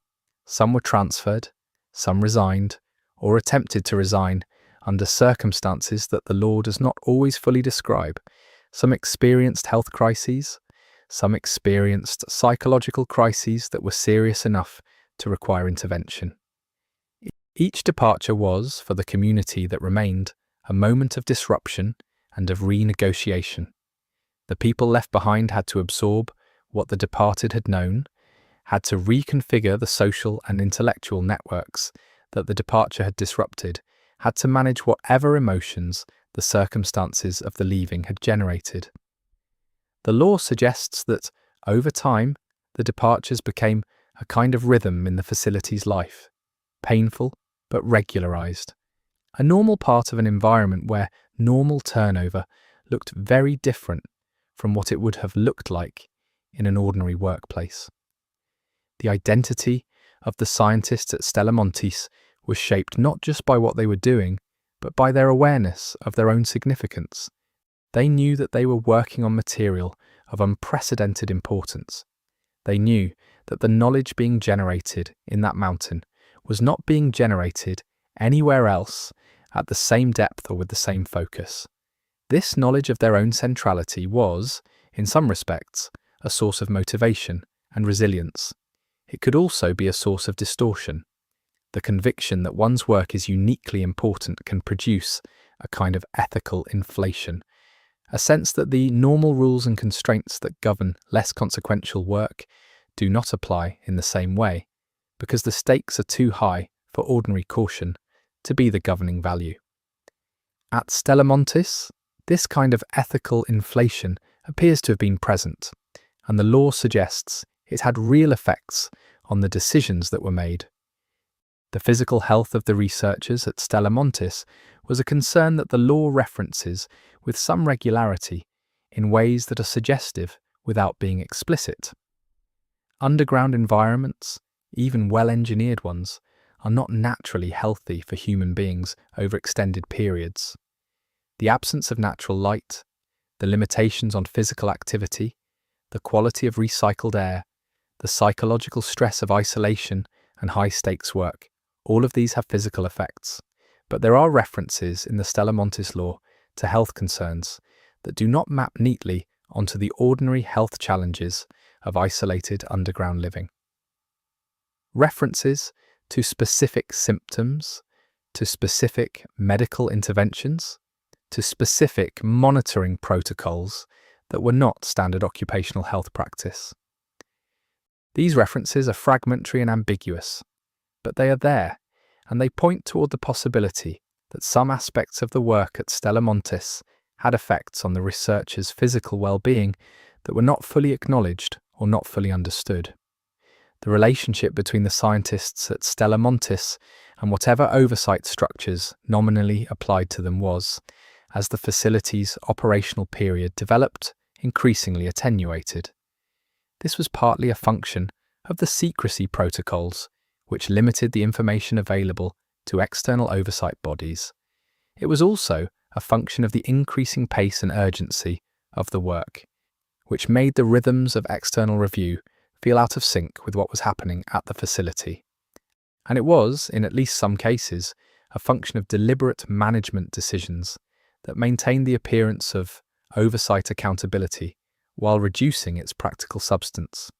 Some were transferred, some resigned, or attempted to resign under circumstances that the law does not always fully describe. Some experienced health crises, some experienced psychological crises that were serious enough to require intervention. Each departure was, for the community that remained, a moment of disruption and of renegotiation. The people left behind had to absorb what the departed had known, had to reconfigure the social and intellectual networks that the departure had disrupted, had to manage whatever emotions the circumstances of the leaving had generated. The law suggests that, over time, the departures became a kind of rhythm in the facility's life, painful but regularized, a normal part of an environment where normal turnover looked very different from what it would have looked like in an ordinary workplace. The identity of the scientists at Stella Montis was shaped not just by what they were doing, but by their awareness of their own significance. They knew that they were working on material of unprecedented importance. They knew that the knowledge being generated in that mountain was not being generated anywhere else at the same depth or with the same focus. This knowledge of their own centrality was, in some respects, a source of motivation and resilience. It could also be a source of distortion. The conviction that one's work is uniquely important can produce a kind of ethical inflation, a sense that the normal rules and constraints that govern less consequential work do not apply in the same way, because the stakes are too high for ordinary caution to be the governing value. At Stella Montis, this kind of ethical inflation appears to have been present, and the law suggests it had real effects on the decisions that were made. The physical health of the researchers at Stella Montis was a concern that the law references with some regularity in ways that are suggestive without being explicit. Underground environments, even well-engineered ones, are not naturally healthy for human beings over extended periods. The absence of natural light, the limitations on physical activity, the quality of recycled air, the psychological stress of isolation and high-stakes work, all of these have physical effects. But there are references in the Stella Montis law to health concerns that do not map neatly onto the ordinary health challenges of isolated underground living. References to specific symptoms, to specific medical interventions, to specific monitoring protocols that were not standard occupational health practice. These references are fragmentary and ambiguous, but they are there, and they point toward the possibility that some aspects of the work at Stella Montis had effects on the researchers' physical well-being that were not fully acknowledged or not fully understood. The relationship between the scientists at Stella Montis and whatever oversight structures nominally applied to them was, as the facility's operational period developed, increasingly attenuated. This was partly a function of the secrecy protocols, which limited the information available to external oversight bodies. It was also a function of the increasing pace and urgency of the work, which made the rhythms of external review feel out of sync with what was happening at the facility. And it was, in at least some cases, a function of deliberate management decisions that maintained the appearance of oversight accountability while reducing its practical substance.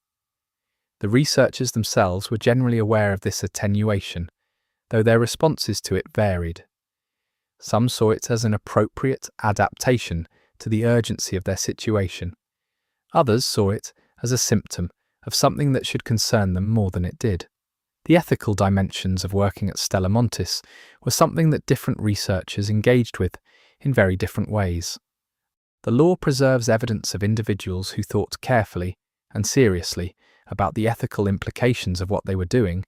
The researchers themselves were generally aware of this attenuation, though their responses to it varied. Some saw it as an appropriate adaptation to the urgency of their situation. Others saw it as a symptom of something that should concern them more than it did. The ethical dimensions of working at Stella Montis were something that different researchers engaged with in very different ways. The law preserves evidence of individuals who thought carefully and seriously about the ethical implications of what they were doing,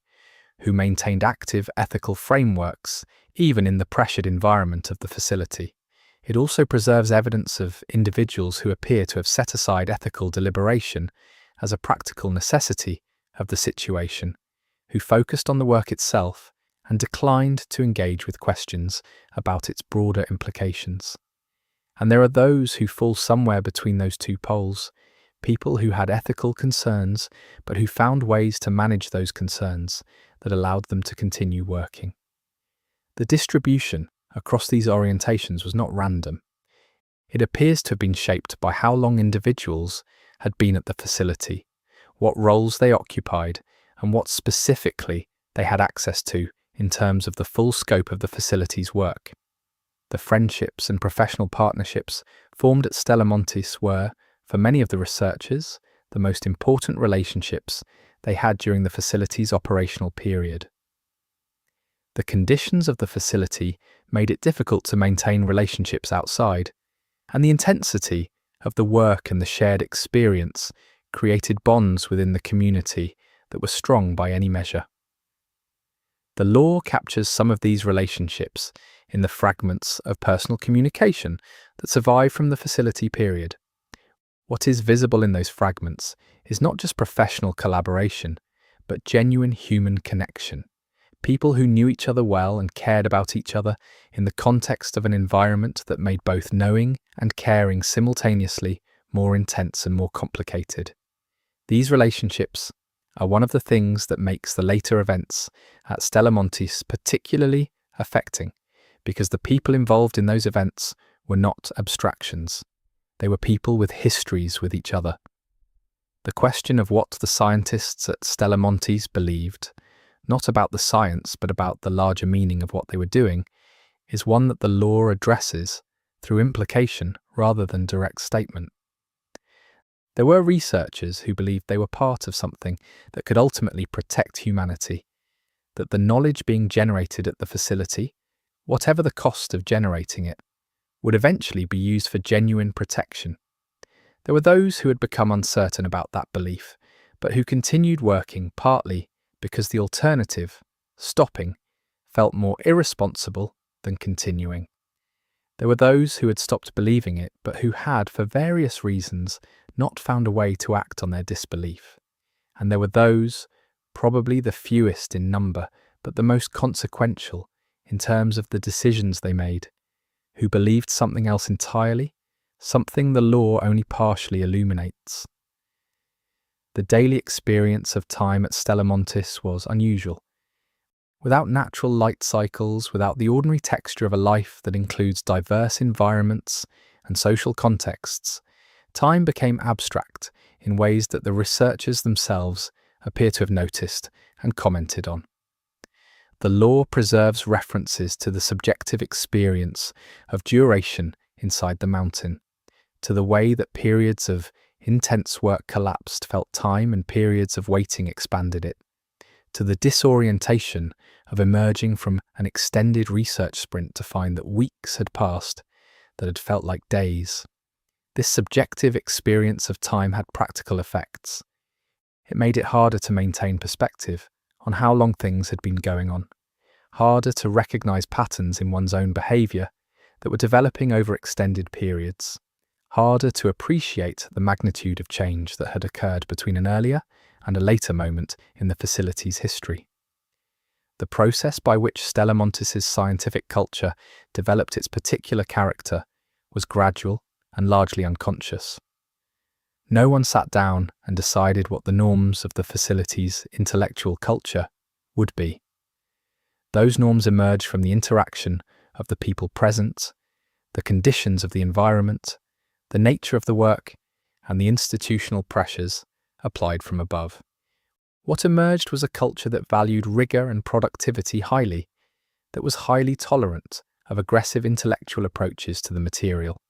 who maintained active ethical frameworks even in the pressured environment of the facility. It also preserves evidence of individuals who appear to have set aside ethical deliberation as a practical necessity of the situation, who focused on the work itself and declined to engage with questions about its broader implications. And there are those who fall somewhere between those two poles, people who had ethical concerns but who found ways to manage those concerns that allowed them to continue working. The distribution across these orientations was not random. It appears to have been shaped by how long individuals had been at the facility, what roles they occupied, and what specifically they had access to in terms of the full scope of the facility's work. The friendships and professional partnerships formed at Stella Montis were, for many of the researchers, the most important relationships they had during the facility's operational period. The conditions of the facility made it difficult to maintain relationships outside, and the intensity of the work and the shared experience created bonds within the community that were strong by any measure. The law captures some of these relationships in the fragments of personal communication that survive from the facility period. What is visible in those fragments is not just professional collaboration, but genuine human connection. People who knew each other well and cared about each other in the context of an environment that made both knowing and caring simultaneously more intense and more complicated. These relationships are one of the things that makes the later events at Stella Montis particularly affecting, because the people involved in those events were not abstractions. They were people with histories with each other. The question of what the scientists at Stella Montis believed, not about the science but about the larger meaning of what they were doing, is one that the law addresses through implication rather than direct statement. There were researchers who believed they were part of something that could ultimately protect humanity, that the knowledge being generated at the facility, whatever the cost of generating it, would eventually be used for genuine protection. There were those who had become uncertain about that belief, but who continued working partly because the alternative, stopping, felt more irresponsible than continuing. There were those who had stopped believing it, but who had, for various reasons, not found a way to act on their disbelief. And there were those, probably the fewest in number, but the most consequential in terms of the decisions they made, who believed something else entirely, something the law only partially illuminates. The daily experience of time at Stella Montis was unusual. Without natural light cycles, without the ordinary texture of a life that includes diverse environments and social contexts, time became abstract in ways that the researchers themselves appear to have noticed and commented on. The law preserves references to the subjective experience of duration inside the mountain, to the way that periods of intense work collapsed felt time and periods of waiting expanded it, to the disorientation of emerging from an extended research sprint to find that weeks had passed that had felt like days. This subjective experience of time had practical effects. It made it harder to maintain perspective on how long things had been going on, harder to recognize patterns in one's own behavior that were developing over extended periods, harder to appreciate the magnitude of change that had occurred between an earlier and a later moment in the facility's history. The process by which Stella Montis's scientific culture developed its particular character was gradual and largely unconscious. No one sat down and decided what the norms of the facility's intellectual culture would be. Those norms emerged from the interaction of the people present, the conditions of the environment, the nature of the work, and the institutional pressures applied from above. What emerged was a culture that valued rigor and productivity highly, that was highly tolerant of aggressive intellectual approaches to the material,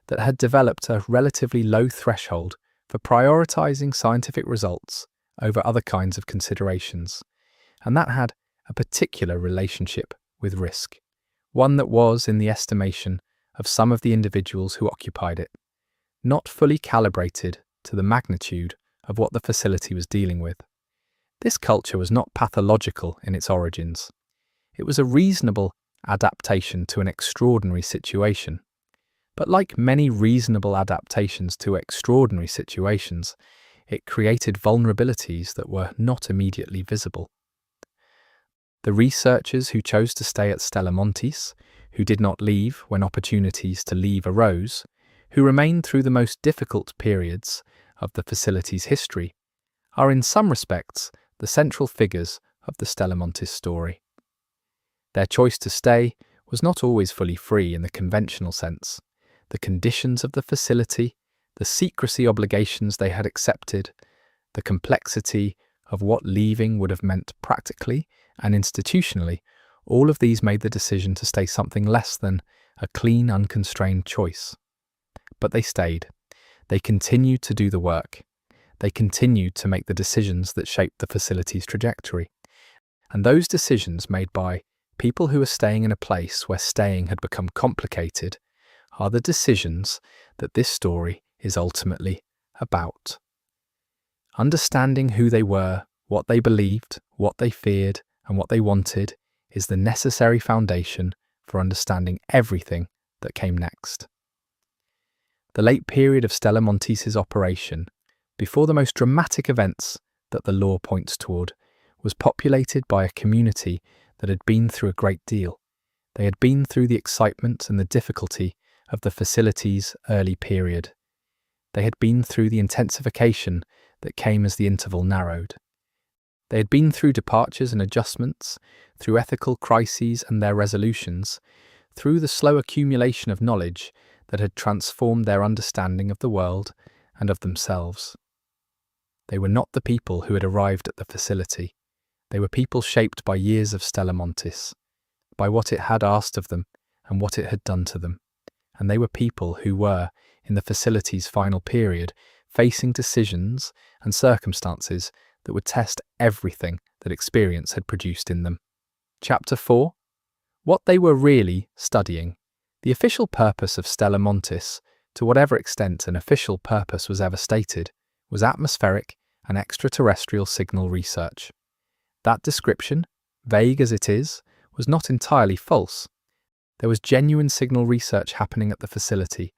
that had developed a relatively low threshold for prioritizing scientific results over other kinds of considerations, and that had a particular relationship with risk, one that was, in the estimation of some of the individuals who occupied it, not fully calibrated to the magnitude of what the facility was dealing with. This culture was not pathological in its origins. It was a reasonable adaptation to an extraordinary situation. But like many reasonable adaptations to extraordinary situations, it created vulnerabilities that were not immediately visible. The researchers who chose to stay at Stella Montis, who did not leave when opportunities to leave arose, who remained through the most difficult periods of the facility's history, are in some respects the central figures of the Stella Montis story. Their choice to stay was not always fully free in the conventional sense. The conditions of the facility, the secrecy obligations they had accepted, the complexity of what leaving would have meant practically and institutionally, all of these made the decision to stay something less than a clean, unconstrained choice. But they stayed. They continued to do the work. They continued to make the decisions that shaped the facility's trajectory. And those decisions made by people who were staying in a place where staying had become complicated are the decisions that this story is ultimately about. Understanding who they were, what they believed, what they feared, and what they wanted is the necessary foundation for understanding everything that came next. The late period of Stella Montis's operation, before the most dramatic events that the law points toward, was populated by a community that had been through a great deal. They had been through the excitement and the difficulty of the facility's early period. They had been through the intensification that came as the interval narrowed. They had been through departures and adjustments, through ethical crises and their resolutions, through the slow accumulation of knowledge that had transformed their understanding of the world and of themselves. They were not the people who had arrived at the facility. They were people shaped by years of Stella Montis, by what it had asked of them and what it had done to them. And they were people who were, in the facility's final period, facing decisions and circumstances that would test everything that experience had produced in them. Chapter 4. What they were really studying. The official purpose of Stella Montis, to whatever extent an official purpose was ever stated, was atmospheric and extraterrestrial signal research. That description, vague as it is, was not entirely false. There was genuine signal research happening at the facility.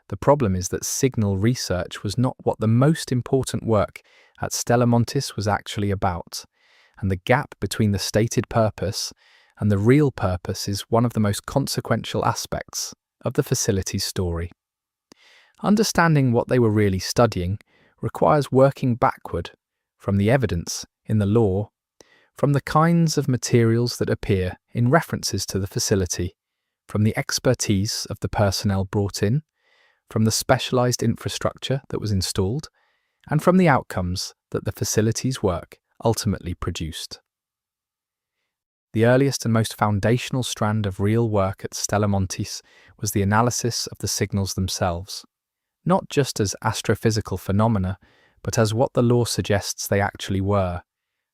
The problem is that signal research was not what the most important work at Stella Montis was actually about, and the gap between the stated purpose and the real purpose is one of the most consequential aspects of the facility's story. Understanding what they were really studying requires working backward from the evidence in the law, from the kinds of materials that appear in references to the facility, from the expertise of the personnel brought in, from the specialized infrastructure that was installed, and from the outcomes that the facility's work ultimately produced. The earliest and most foundational strand of real work at Stella Montis was the analysis of the signals themselves. not just as astrophysical phenomena, but as what the law suggests they actually were: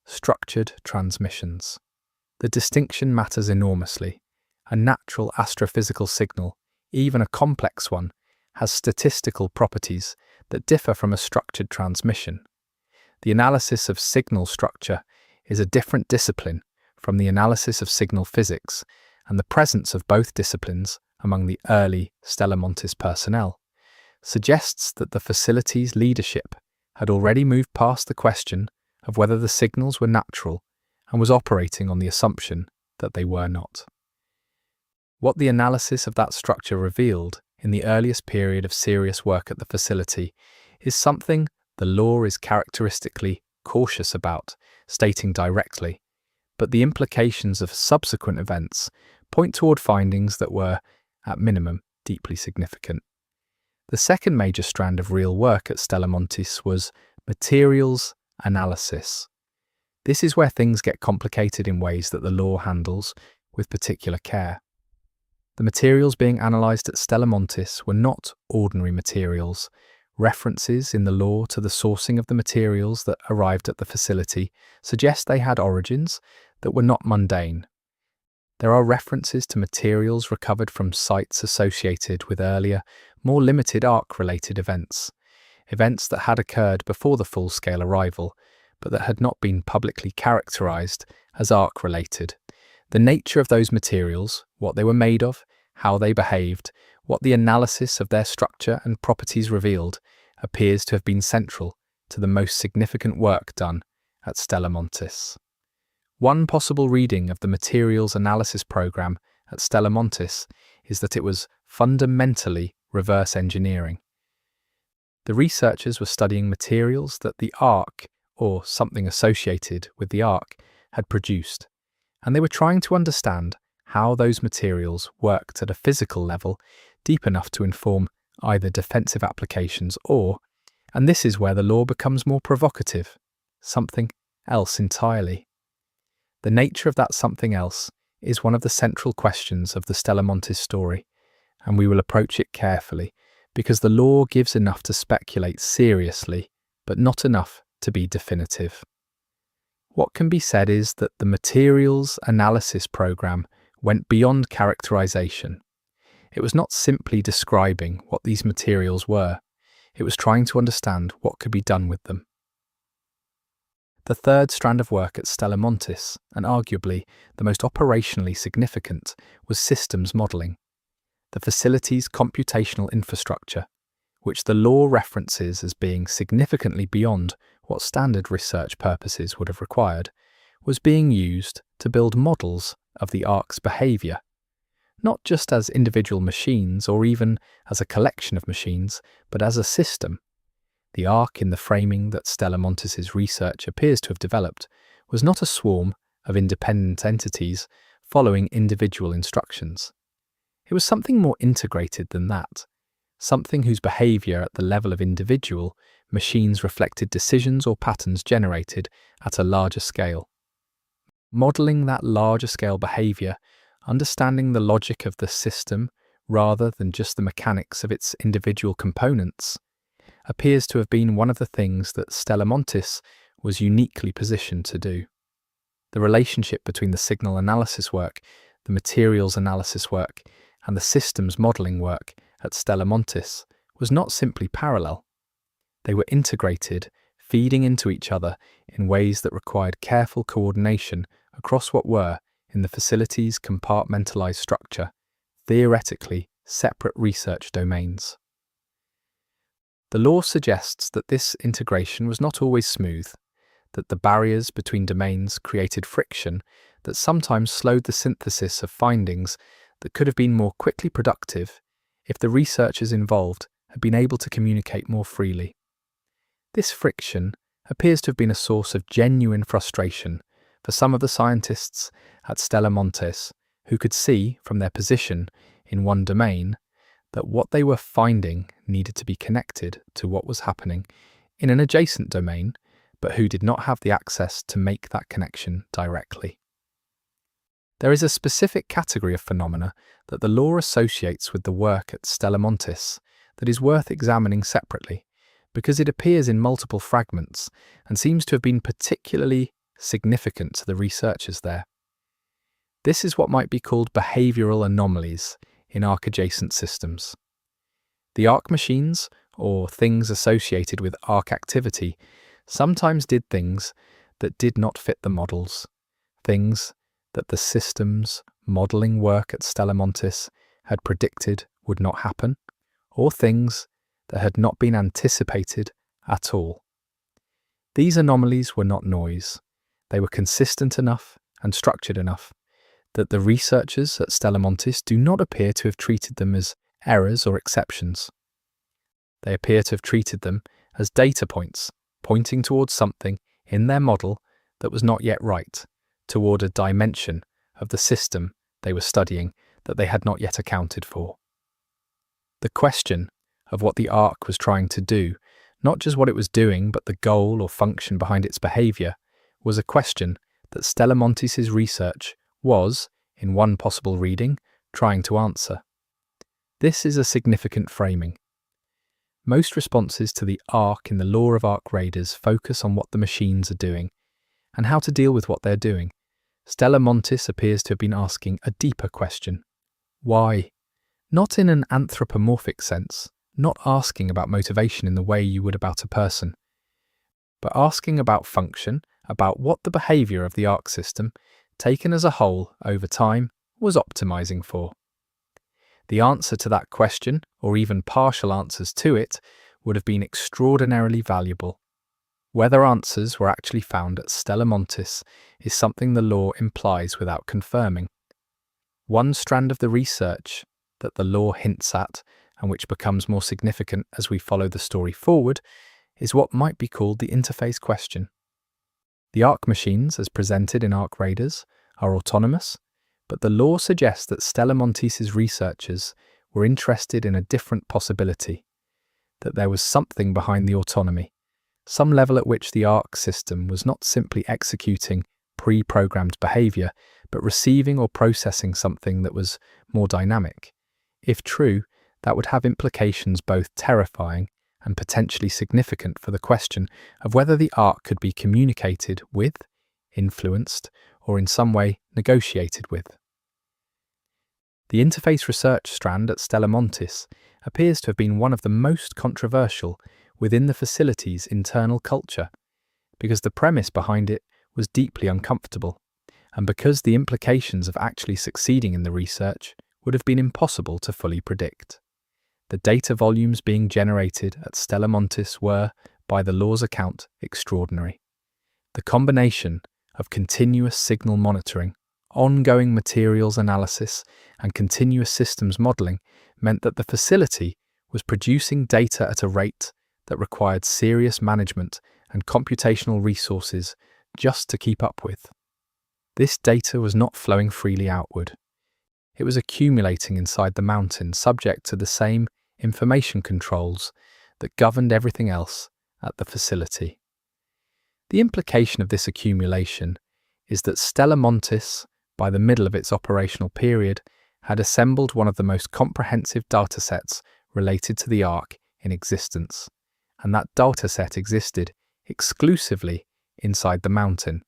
structured transmissions. The distinction matters enormously. A natural astrophysical signal, even a complex one, has statistical properties that differ from a structured transmission. The analysis of signal structure is a different discipline from the analysis of signal physics, and the presence of both disciplines among the early Stella Montis personnel suggests that the facility's leadership had already moved past the question of whether the signals were natural and was operating on the assumption that they were not. What the analysis of that structure revealed in the earliest period of serious work at the facility is something the law is characteristically cautious about stating directly, but the implications of subsequent events point toward findings that were, at minimum, deeply significant. The second major strand of real work at Stella Montis was materials analysis. This is where things get complicated in ways that the law handles with particular care. The materials being analysed at Stella Montis were not ordinary materials. References in the law to the sourcing of the materials that arrived at the facility suggest they had origins that were not mundane. There are references to materials recovered from sites associated with earlier, more limited arc-related events that had occurred before the full-scale arrival, but that had not been publicly characterised as arc-related. The nature of those materials, what they were made of, how they behaved, what the analysis of their structure and properties revealed, appears to have been central to the most significant work done at Stella Montis. One possible reading of the materials analysis program at Stella Montis is that it was fundamentally reverse engineering. The researchers were studying materials that the arc, or something associated with the arc, had produced, and they were trying to understand how those materials worked at a physical level deep enough to inform either defensive applications or, and this is where the law becomes more provocative, something else entirely. The nature of that something else is one of the central questions of the Stella Montis story, and we will approach it carefully because the law gives enough to speculate seriously, but not enough to be definitive. What can be said is that the materials analysis program went beyond characterization. It was not simply describing what these materials were, it was trying to understand what could be done with them. The third strand of work at Stella Montis, and arguably the most operationally significant, was systems modelling. The facility's computational infrastructure, which the law references as being significantly beyond what standard research purposes would have required, was being used to build models of the arc's behaviour, not just as individual machines or even as a collection of machines, but as a system. The arc in the framing that Stella Montis's research appears to have developed was not a swarm of independent entities following individual instructions. It was something more integrated than that, something whose behaviour at the level of individual machines reflected decisions or patterns generated at a larger scale. Modelling that larger scale behaviour, understanding the logic of the system rather than just the mechanics of its individual components, appears to have been one of the things that Stella Montis was uniquely positioned to do. The relationship between the signal analysis work, the materials analysis work, and the systems modelling work at Stella Montis was not simply parallel. They were integrated, feeding into each other in ways that required careful coordination across what were, in the facility's compartmentalised structure, theoretically separate research domains. The law suggests that this integration was not always smooth, that the barriers between domains created friction that sometimes slowed the synthesis of findings that could have been more quickly productive if the researchers involved had been able to communicate more freely. This friction appears to have been a source of genuine frustration for some of the scientists at Stella Montis who could see, from their position in one domain, that what they were finding needed to be connected to what was happening in an adjacent domain, but who did not have the access to make that connection directly. There is a specific category of phenomena that the law associates with the work at Stella Montis that is worth examining separately, because it appears in multiple fragments and seems to have been particularly significant to the researchers there. This is what might be called behavioral anomalies in arc-adjacent systems. The arc machines, or things associated with arc activity, sometimes did things that did not fit the models, things that the systems modeling work at Stella Montis had predicted would not happen, or things that had not been anticipated at all. These anomalies were not noise. They were consistent enough and structured enough that the researchers at Stella Montis do not appear to have treated them as errors or exceptions. They appear to have treated them as data points, pointing towards something in their model that was not yet right, toward a dimension of the system they were studying that they had not yet accounted for. The question of what the arc was trying to do, not just what it was doing, but the goal or function behind its behavior, was a question that Stella Montis' research was, in one possible reading, trying to answer. This is a significant framing. Most responses to the arc in the law of arc raiders focus on what the machines are doing and how to deal with what they're doing. Stella Montis appears to have been asking a deeper question. Why? Not in an anthropomorphic sense, not asking about motivation in the way you would about a person, but asking about function, about what the behavior of the arc system, taken as a whole over time, was optimizing for. The answer to that question, or even partial answers to it, would have been extraordinarily valuable. Whether answers were actually found at Stella Montis is something the law implies without confirming. One strand of the research that the law hints at, and which becomes more significant as we follow the story forward, is what might be called the interface question. The arc machines, as presented in Arc Raiders, are autonomous, but the law suggests that Stella Montis' researchers were interested in a different possibility, that there was something behind the autonomy, some level at which the arc system was not simply executing pre-programmed behavior, but receiving or processing something that was more dynamic. If true, that would have implications both terrifying and potentially significant for the question of whether the arc could be communicated with, influenced, or in some way negotiated with. The interface research strand at Stella Montis appears to have been one of the most controversial within the facility's internal culture, because the premise behind it was deeply uncomfortable, and because the implications of actually succeeding in the research would have been impossible to fully predict. The data volumes being generated at Stella Montis were, by the law's account, extraordinary. The combination of continuous signal monitoring, ongoing materials analysis, and continuous systems modeling meant that the facility was producing data at a rate that required serious management and computational resources just to keep up with. This data was not flowing freely outward. It was accumulating inside the mountain, subject to the same information controls that governed everything else at the facility. The implication of this accumulation is that Stella Montis, by the middle of its operational period, had assembled one of the most comprehensive datasets related to the arc in existence, and that dataset existed exclusively inside the mountain,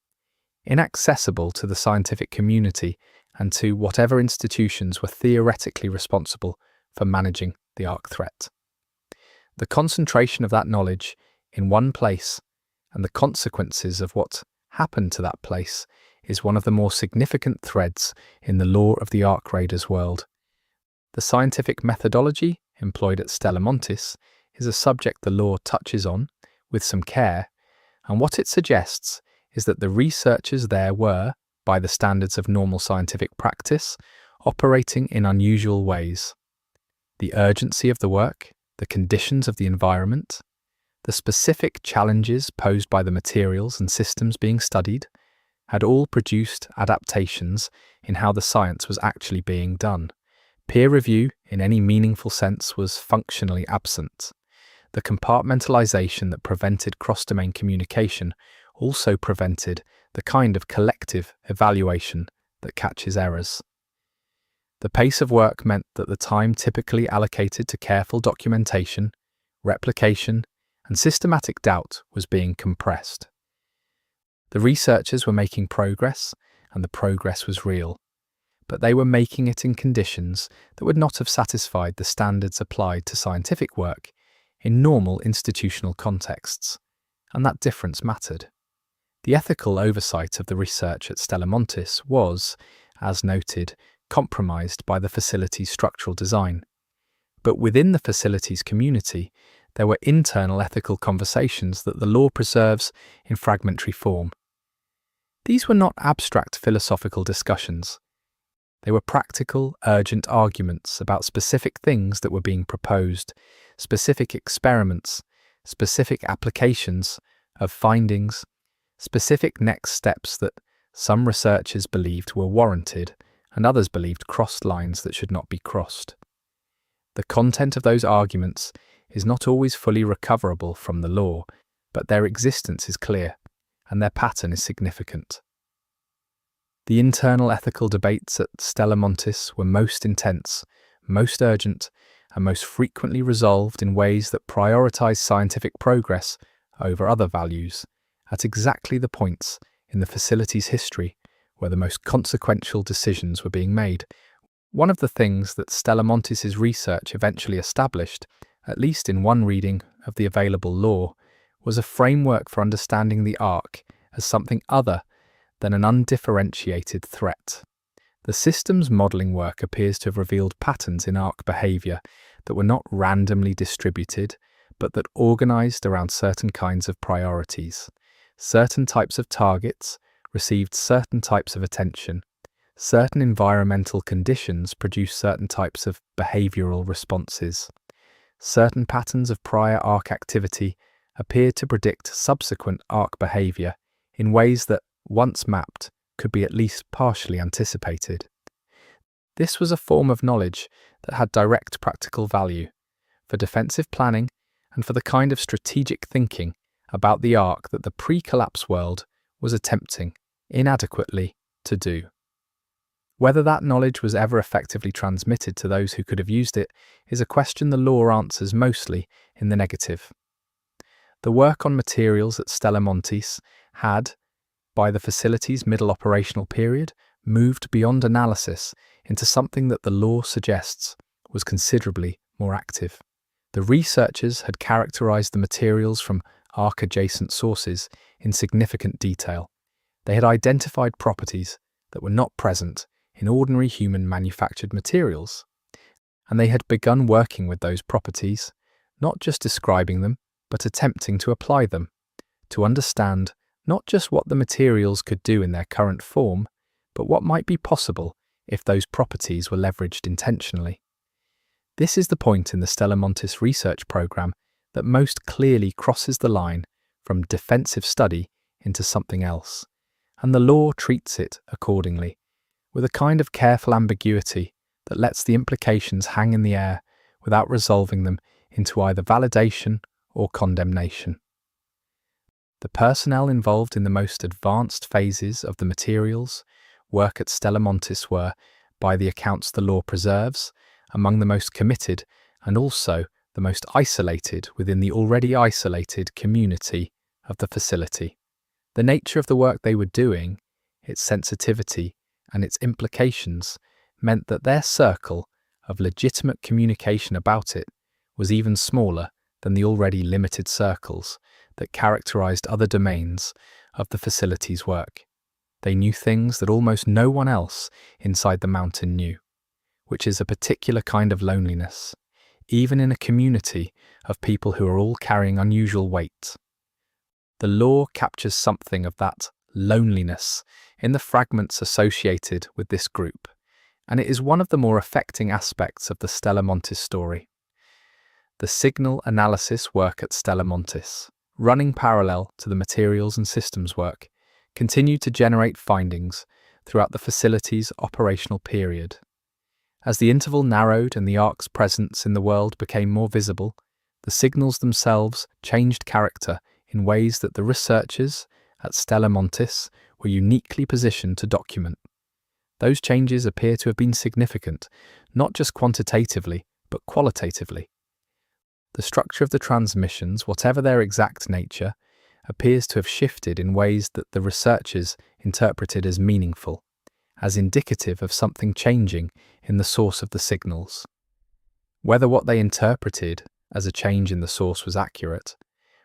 inaccessible to the scientific community and to whatever institutions were theoretically responsible for managing the arc threat. The concentration of that knowledge in one place and the consequences of what happened to that place is one of the more significant threads in the lore of the Arc Raiders world. The scientific methodology employed at Stella Montis is a subject the lore touches on with some care, and what it suggests is that the researchers there were, by the standards of normal scientific practice, operating in unusual ways. The urgency of the work, the conditions of the environment, the specific challenges posed by the materials and systems being studied, had all produced adaptations in how the science was actually being done. Peer review, in any meaningful sense, was functionally absent. The compartmentalization that prevented cross-domain communication also prevented the kind of collective evaluation that catches errors. The pace of work meant that the time typically allocated to careful documentation, replication, and systematic doubt was being compressed. The researchers were making progress, and the progress was real, but they were making it in conditions that would not have satisfied the standards applied to scientific work in normal institutional contexts, and that difference mattered. The ethical oversight of the research at Stella Montis was, as noted, compromised by the facility's structural design. But within the facility's community, there were internal ethical conversations that the law preserves in fragmentary form. These were not abstract philosophical discussions. They were practical, urgent arguments about specific things that were being proposed, specific experiments, specific applications of findings, specific next steps that some researchers believed were warranted and others believed crossed lines that should not be crossed. The content of those arguments is not always fully recoverable from the law, but their existence is clear, and their pattern is significant. The internal ethical debates at Stella Montis were most intense, most urgent, and most frequently resolved in ways that prioritized scientific progress over other values, at exactly the points in the facility's history where the most consequential decisions were being made. One of the things that Stella Montis's research eventually established, at least in one reading of the available law, was a framework for understanding the Ark as something other than an undifferentiated threat. The systems modelling work appears to have revealed patterns in Ark behaviour that were not randomly distributed, but that organised around certain kinds of priorities. Certain types of targets received certain types of attention. Certain environmental conditions produced certain types of behavioural responses. Certain patterns of prior Ark activity appeared to predict subsequent Ark behaviour in ways that, once mapped, could be at least partially anticipated. This was a form of knowledge that had direct practical value for defensive planning and for the kind of strategic thinking about the Ark that the pre-collapse world was attempting, inadequately, to do. Whether that knowledge was ever effectively transmitted to those who could have used it is a question the law answers mostly in the negative. The work on materials at Stella Montis had, by the facility's middle operational period, moved beyond analysis into something that the law suggests was considerably more active. The researchers had characterized the materials from Ark-adjacent sources in significant detail. They had identified properties that were not present in ordinary human-manufactured materials, and they had begun working with those properties, not just describing them, but attempting to apply them, to understand not just what the materials could do in their current form, but what might be possible if those properties were leveraged intentionally. This is the point in the Stella Montis research program that most clearly crosses the line from defensive study into something else, and the law treats it accordingly, with a kind of careful ambiguity that lets the implications hang in the air without resolving them into either validation or condemnation. The personnel involved in the most advanced phases of the materials work at Stella Montis were, by the accounts the law preserves, among the most committed and also the most isolated within the already isolated community of the facility. The nature of the work they were doing, its sensitivity, and its implications meant that their circle of legitimate communication about it was even smaller than the already limited circles that characterized other domains of the facility's work. They knew things that almost no one else inside the mountain knew, which is a particular kind of loneliness, even in a community of people who are all carrying unusual weight. The law captures something of that loneliness in the fragments associated with this group, and it is one of the more affecting aspects of the Stella Montis story. The signal analysis work at Stella Montis, running parallel to the materials and systems work, continued to generate findings throughout the facility's operational period. As the interval narrowed and the Ark's presence in the world became more visible, the signals themselves changed character in ways that the researchers at Stella Montis were uniquely positioned to document. Those changes appear to have been significant, not just quantitatively, but qualitatively. The structure of the transmissions, whatever their exact nature, appears to have shifted in ways that the researchers interpreted as meaningful, as indicative of something changing in the source of the signals. Whether what they interpreted as a change in the source was accurate,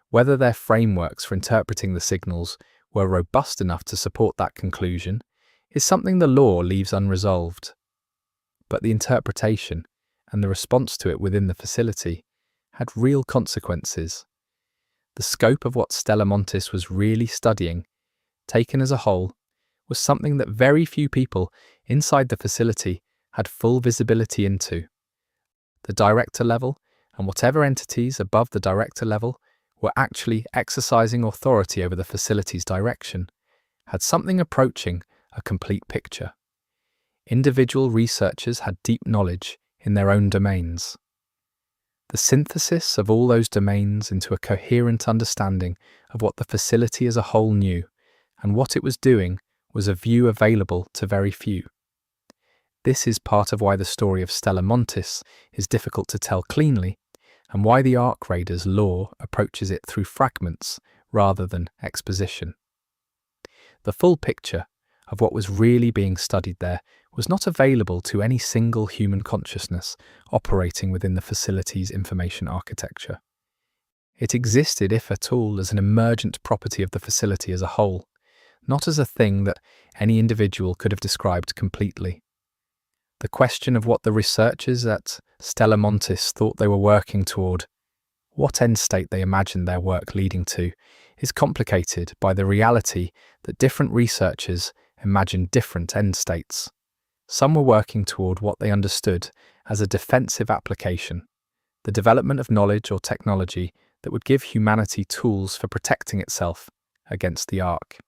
whether their frameworks for interpreting the signals were robust enough to support that conclusion, is something the law leaves unresolved. But the interpretation and the response to it within the facility had real consequences. The scope of what Stella Montis was really studying, taken as a whole, was something that very few people inside the facility had full visibility into. The director level, and whatever entities above the director level were actually exercising authority over the facility's direction, had something approaching a complete picture. Individual researchers had deep knowledge in their own domains. The synthesis of all those domains into a coherent understanding of what the facility as a whole knew and what it was doing was a view available to very few. This is part of why the story of Stella Montis is difficult to tell cleanly, and why the Ark Raiders lore approaches it through fragments rather than exposition. The full picture of what was really being studied there was not available to any single human consciousness operating within the facility's information architecture. It existed, if at all, as an emergent property of the facility as a whole, not as a thing that any individual could have described completely. The question of what the researchers at Stella Montis thought they were working toward, what end state they imagined their work leading to, is complicated by the reality that different researchers imagined different end states. Some were working toward what they understood as a defensive application, the development of knowledge or technology that would give humanity tools for protecting itself against the Ark.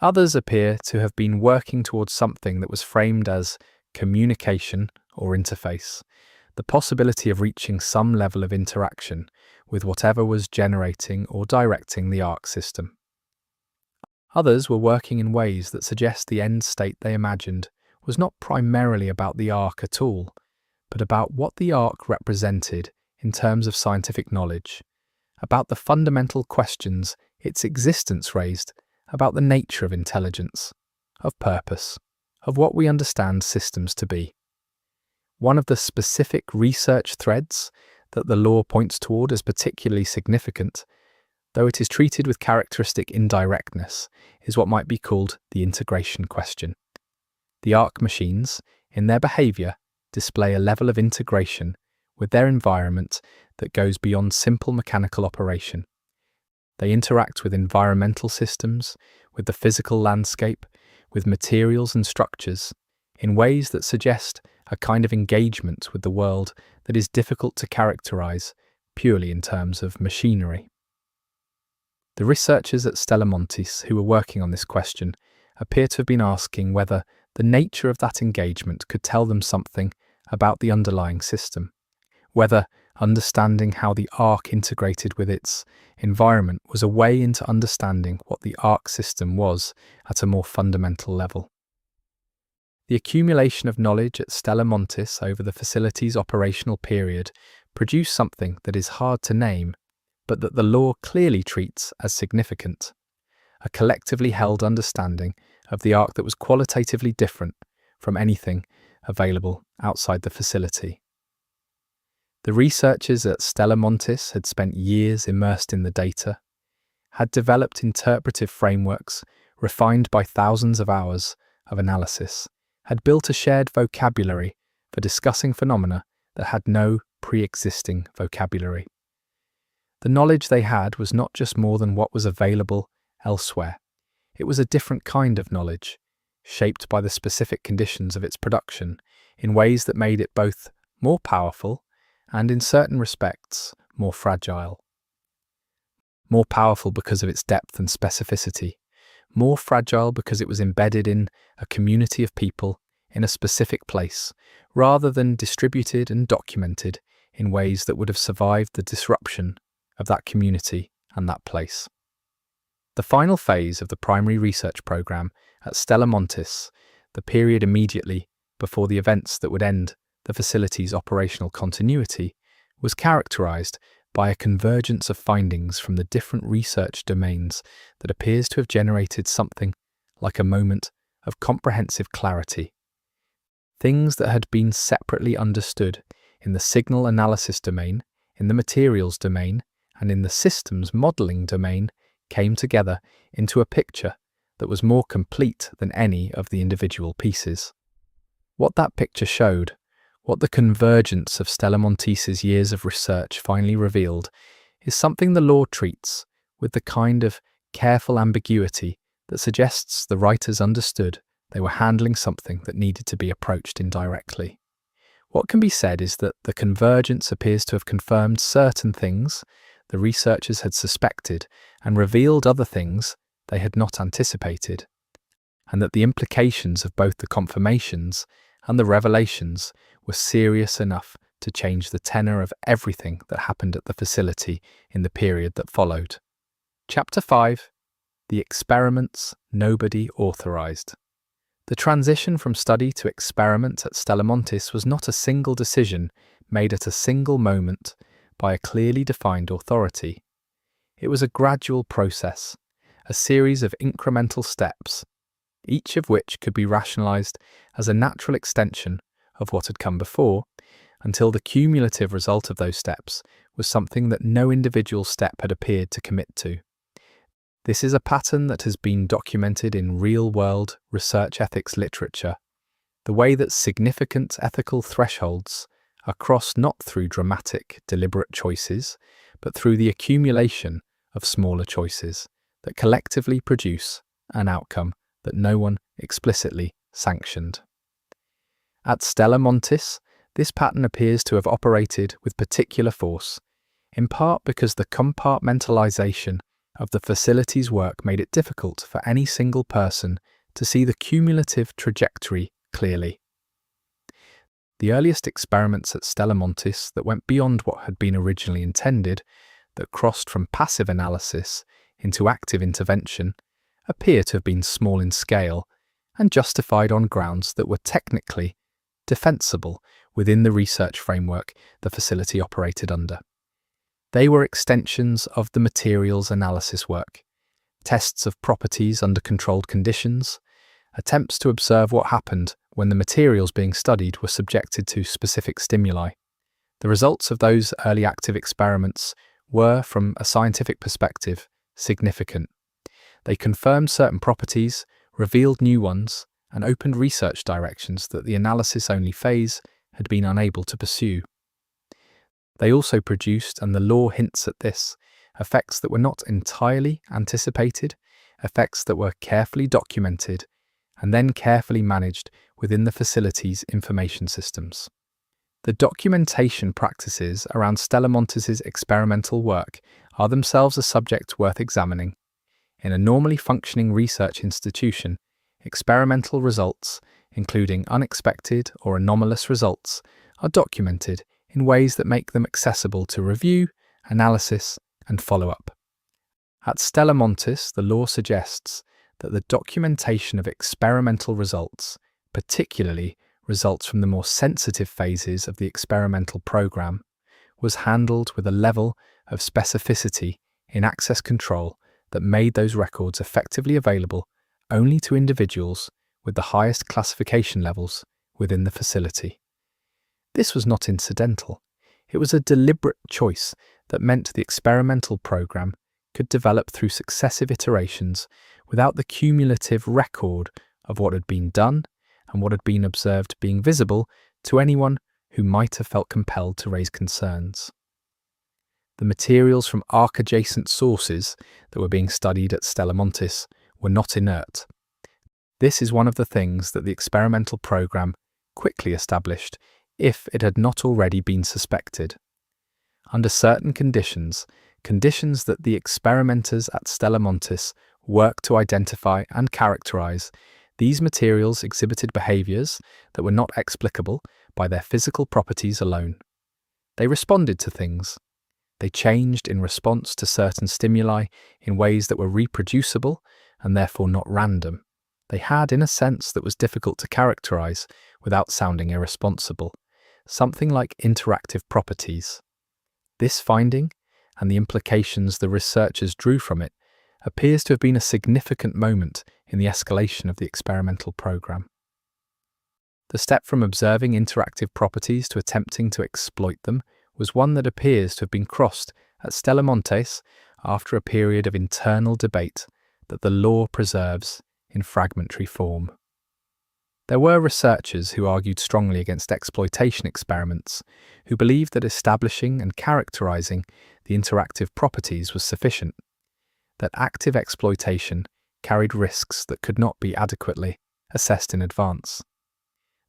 Others appear to have been working towards something that was framed as communication or interface, the possibility of reaching some level of interaction with whatever was generating or directing the Ark system. Others were working in ways that suggest the end state they imagined was not primarily about the Ark at all, but about what the Ark represented in terms of scientific knowledge, about the fundamental questions its existence raised about the nature of intelligence, of purpose, of what we understand systems to be. One of the specific research threads that the law points toward as particularly significant, though it is treated with characteristic indirectness, is what might be called the integration question. The Ark machines, in their behaviour, display a level of integration with their environment that goes beyond simple mechanical operation. They interact with environmental systems, with the physical landscape, with materials and structures, in ways that suggest a kind of engagement with the world that is difficult to characterise purely in terms of machinery. The researchers at Stella Montis who were working on this question appear to have been asking whether the nature of that engagement could tell them something about the underlying system, whether understanding how the Ark integrated with its environment was a way into understanding what the Ark system was at a more fundamental level. The accumulation of knowledge at Stella Montis over the facility's operational period produced something that is hard to name, but that the law clearly treats as significant, a collectively held understanding of the Ark that was qualitatively different from anything available outside the facility. The researchers at Stella Montis had spent years immersed in the data, had developed interpretive frameworks refined by thousands of hours of analysis, had built a shared vocabulary for discussing phenomena that had no pre-existing vocabulary. The knowledge they had was not just more than what was available elsewhere. It was a different kind of knowledge, shaped by the specific conditions of its production in ways that made it both more powerful and, in certain respects, more fragile. More powerful because of its depth and specificity, more fragile because it was embedded in a community of people in a specific place, rather than distributed and documented in ways that would have survived the disruption of that community and that place. The final phase of the primary research program at Stella Montis, the period immediately before the events that would end the facility's operational continuity, was characterized by a convergence of findings from the different research domains that appears to have generated something like a moment of comprehensive clarity. Things that had been separately understood in the signal analysis domain, in the materials domain, and in the systems modeling domain came together into a picture that was more complete than any of the individual pieces. What that picture showed, what the convergence of Stella Montis's years of research finally revealed, is something the law treats with the kind of careful ambiguity that suggests the writers understood they were handling something that needed to be approached indirectly. What can be said is that the convergence appears to have confirmed certain things the researchers had suspected and revealed other things they had not anticipated, and that the implications of both the confirmations and the revelations were serious enough to change the tenor of everything that happened at the facility in the period that followed. Chapter 5: The Experiments Nobody Authorized. The transition from study to experiment at Stella Montis was not a single decision made at a single moment by a clearly defined authority. It was a gradual process, a series of incremental steps, each of which could be rationalized as a natural extension of what had come before, until the cumulative result of those steps was something that no individual step had appeared to commit to. This is a pattern that has been documented in real-world research ethics literature, the way that significant ethical thresholds are crossed not through dramatic, deliberate choices, but through the accumulation of smaller choices that collectively produce an outcome that no one explicitly sanctioned. At Stella Montis, this pattern appears to have operated with particular force, in part because the compartmentalization of the facility's work made it difficult for any single person to see the cumulative trajectory clearly. The earliest experiments at Stella Montis that went beyond what had been originally intended, that crossed from passive analysis into active intervention, appear to have been small in scale and justified on grounds that were technically defensible within the research framework the facility operated under. They were extensions of the materials analysis work, tests of properties under controlled conditions, attempts to observe what happened when the materials being studied were subjected to specific stimuli. The results of those early active experiments were, from a scientific perspective, significant. They confirmed certain properties, revealed new ones, and opened research directions that the analysis-only phase had been unable to pursue. They also produced, and the law hints at this, effects that were not entirely anticipated, effects that were carefully documented, and then carefully managed within the facility's information systems. The documentation practices around Stella Montis's experimental work are themselves a subject worth examining. In a normally functioning research institution, experimental results, including unexpected or anomalous results, are documented in ways that make them accessible to review, analysis, and follow-up. At Stella Montis, the law suggests that the documentation of experimental results, particularly results from the more sensitive phases of the experimental program, was handled with a level of specificity in access control that made those records effectively available only to individuals with the highest classification levels within the facility. This was not incidental. It was a deliberate choice that meant the experimental program could develop through successive iterations without the cumulative record of what had been done and what had been observed being visible to anyone who might have felt compelled to raise concerns. The materials from arc-adjacent sources that were being studied at Stella Montis were not inert. This is one of the things that the experimental program quickly established, if it had not already been suspected. Under certain conditions that the experimenters at Stella Montis worked to identify and characterize, these materials exhibited behaviors that were not explicable by their physical properties alone. They responded to things. They changed in response to certain stimuli in ways that were reproducible and therefore not random. They had, in a sense that was difficult to characterize without sounding irresponsible, something like interactive properties. This finding, and the implications the researchers drew from it, appears to have been a significant moment in the escalation of the experimental program. The step from observing interactive properties to attempting to exploit them was one that appears to have been crossed at Stella Montis after a period of internal debate that the law preserves in fragmentary form. There were researchers who argued strongly against exploitation experiments, who believed that establishing and characterizing the interactive properties was sufficient, that active exploitation carried risks that could not be adequately assessed in advance.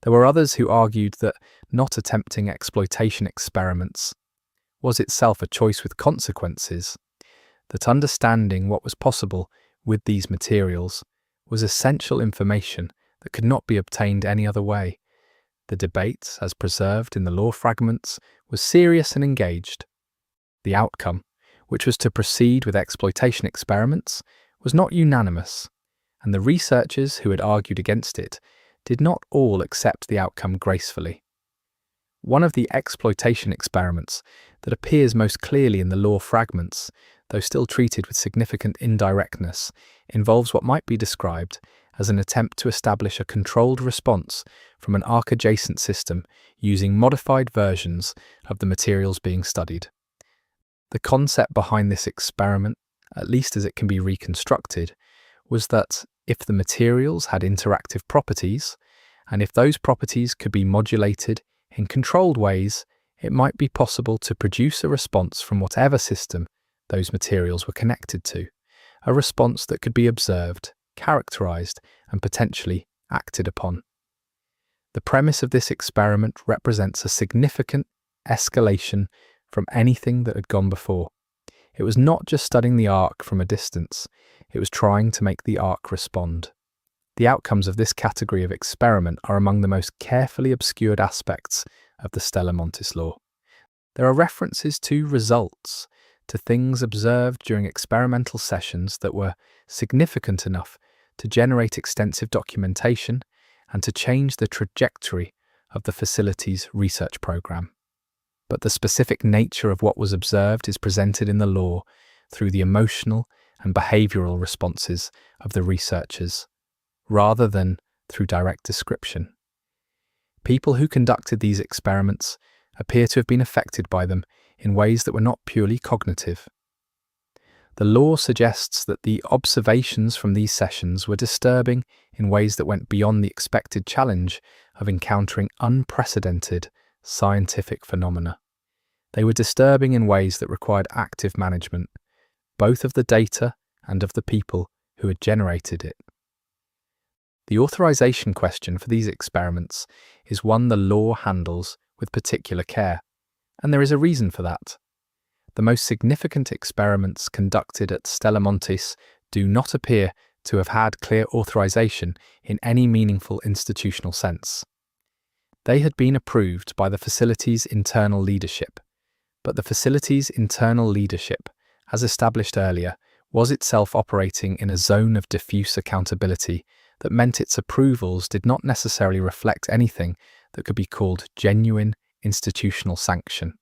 There were others who argued that not attempting exploitation experiments was itself a choice with consequences, that understanding what was possible with these materials was essential information that could not be obtained any other way. The debate, as preserved in the law fragments, was serious and engaged. The outcome, which was to proceed with exploitation experiments, was not unanimous, and the researchers who had argued against it did not all accept the outcome gracefully. One of the exploitation experiments that appears most clearly in the law fragments, though still treated with significant indirectness, involves what might be described as an attempt to establish a controlled response from an arc-adjacent system using modified versions of the materials being studied. The concept behind this experiment, at least as it can be reconstructed, was that if the materials had interactive properties, and if those properties could be modulated in controlled ways, it might be possible to produce a response from whatever system those materials were connected to, a response that could be observed, characterized, and potentially acted upon. The premise of this experiment represents a significant escalation from anything that had gone before. It was not just studying the arc from a distance, it was trying to make the arc respond. The outcomes of this category of experiment are among the most carefully obscured aspects of the Stella Montis law. There are references to results, to things observed during experimental sessions that were significant enough to generate extensive documentation and to change the trajectory of the facility's research program. But the specific nature of what was observed is presented in the law through the emotional and behavioral responses of the researchers, rather than through direct description. People who conducted these experiments appear to have been affected by them in ways that were not purely cognitive. The law suggests that the observations from these sessions were disturbing in ways that went beyond the expected challenge of encountering unprecedented scientific phenomena. They were disturbing in ways that required active management, both of the data and of the people who had generated it. The authorization question for these experiments is one the law handles with particular care, and there is a reason for that. The most significant experiments conducted at Stella Montis do not appear to have had clear authorization in any meaningful institutional sense. They had been approved by the facility's internal leadership, but the facility's internal leadership, as established earlier, was itself operating in a zone of diffuse accountability that meant its approvals did not necessarily reflect anything that could be called genuine institutional sanction.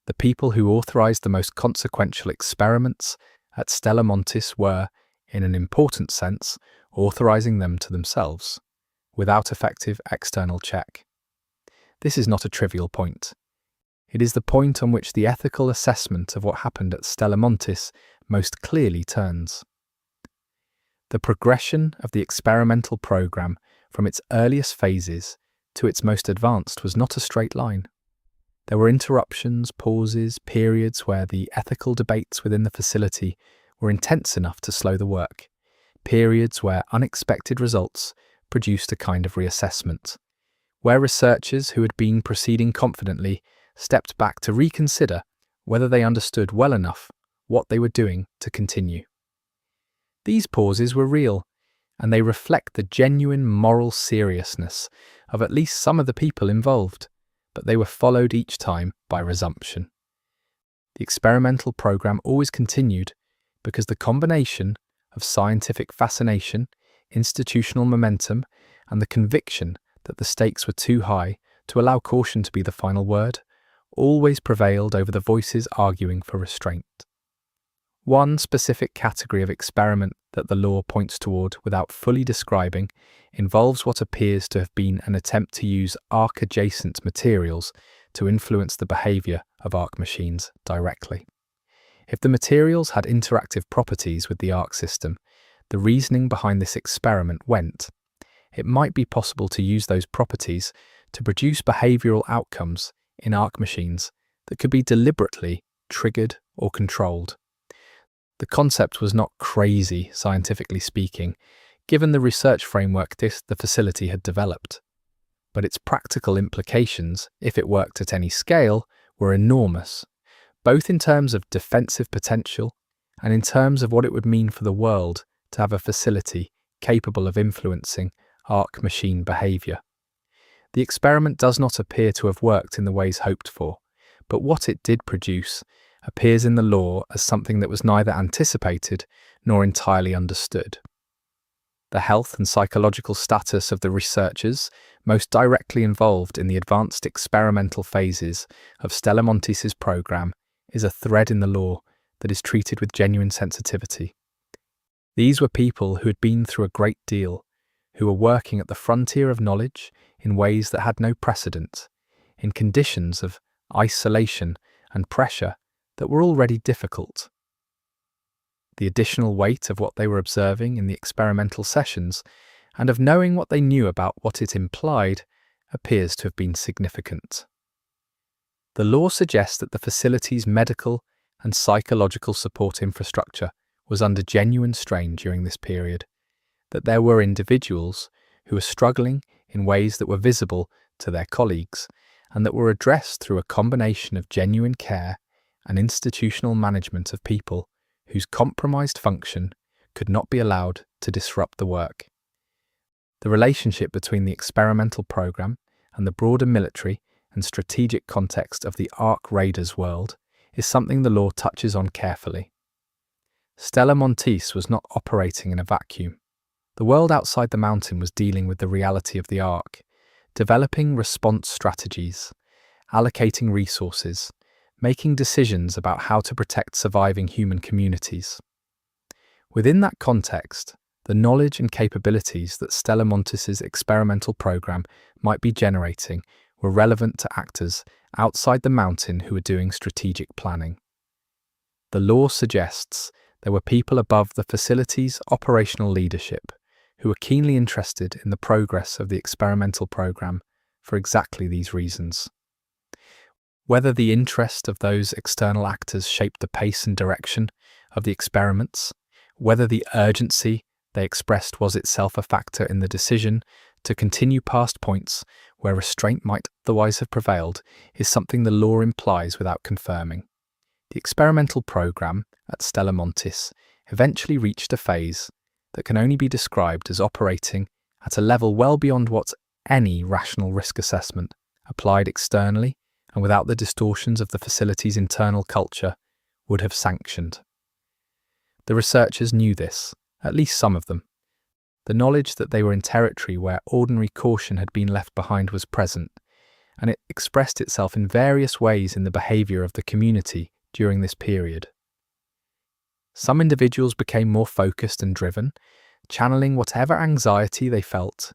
The people who authorized the most consequential experiments at Stella Montis were, in an important sense, authorizing them to themselves, without effective external check. This is not a trivial point. It is the point on which the ethical assessment of what happened at Stella Montis most clearly turns. The progression of the experimental program from its earliest phases to its most advanced was not a straight line. There were interruptions, pauses, periods where the ethical debates within the facility were intense enough to slow the work, periods where unexpected results produced a kind of reassessment, where researchers who had been proceeding confidently stepped back to reconsider whether they understood well enough what they were doing to continue. These pauses were real, and they reflect the genuine moral seriousness of at least some of the people involved, but they were followed each time by resumption. The experimental program always continued because the combination of scientific fascination, institutional momentum, and the conviction that the stakes were too high to allow caution to be the final word, always prevailed over the voices arguing for restraint. One specific category of experiment that the law points toward without fully describing involves what appears to have been an attempt to use arc-adjacent materials to influence the behavior of arc machines directly. If the materials had interactive properties with the arc system, the reasoning behind this experiment went, it might be possible to use those properties to produce behavioral outcomes in arc machines that could be deliberately triggered or controlled. The concept was not crazy, scientifically speaking, given the research framework the facility had developed. But its practical implications, if it worked at any scale, were enormous, both in terms of defensive potential and in terms of what it would mean for the world to have a facility capable of influencing arc machine behavior. The experiment does not appear to have worked in the ways hoped for, but what it did produce appears in the law as something that was neither anticipated nor entirely understood. The health and psychological status of the researchers most directly involved in the advanced experimental phases of Stella Montis' program is a thread in the law that is treated with genuine sensitivity. These were people who had been through a great deal, who were working at the frontier of knowledge in ways that had no precedent, in conditions of isolation and pressure that were already difficult. The additional weight of what they were observing in the experimental sessions and of knowing what they knew about what it implied appears to have been significant. The law suggests that the facility's medical and psychological support infrastructure was under genuine strain during this period, that there were individuals who were struggling in ways that were visible to their colleagues and that were addressed through a combination of genuine care and institutional management of people whose compromised function could not be allowed to disrupt the work. The relationship between the experimental program and the broader military and strategic context of the arc raiders world is something the law touches on carefully. Stella Montis was not operating in a vacuum. The world outside the mountain was dealing with the reality of the arc, developing response strategies, allocating resources, making decisions about how to protect surviving human communities. Within that context, the knowledge and capabilities that Stella Montis' experimental program might be generating were relevant to actors outside the mountain who were doing strategic planning. The law suggests there were people above the facility's operational leadership who were keenly interested in the progress of the experimental program for exactly these reasons. Whether the interest of those external actors shaped the pace and direction of the experiments, whether the urgency they expressed was itself a factor in the decision to continue past points where restraint might otherwise have prevailed, is something the law implies without confirming. The experimental program at Stella Montis eventually reached a phase that can only be described as operating at a level well beyond what any rational risk assessment applied externally and without the distortions of the facility's internal culture would have sanctioned. The researchers knew this, at least some of them. The knowledge that they were in territory where ordinary caution had been left behind was present, and it expressed itself in various ways in the behaviour of the community during this period. Some individuals became more focused and driven, channeling whatever anxiety they felt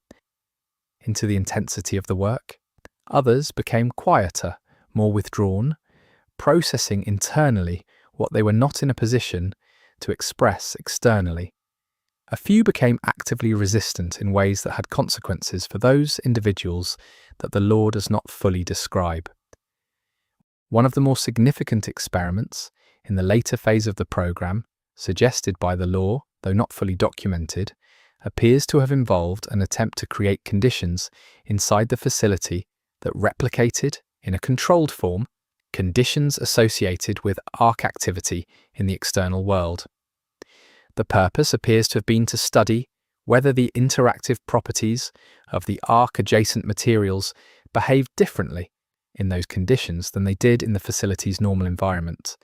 into the intensity of the work. Others became quieter, more withdrawn, processing internally what they were not in a position to express externally. A few became actively resistant in ways that had consequences for those individuals that the law does not fully describe. One of the more significant experiments in the later phase of the program, suggested by the law, though not fully documented, appears to have involved an attempt to create conditions inside the facility that replicated, in a controlled form, conditions associated with arc activity in the external world. The purpose appears to have been to study whether the interactive properties of the arc-adjacent materials behaved differently in those conditions than they did in the facility's normal environment.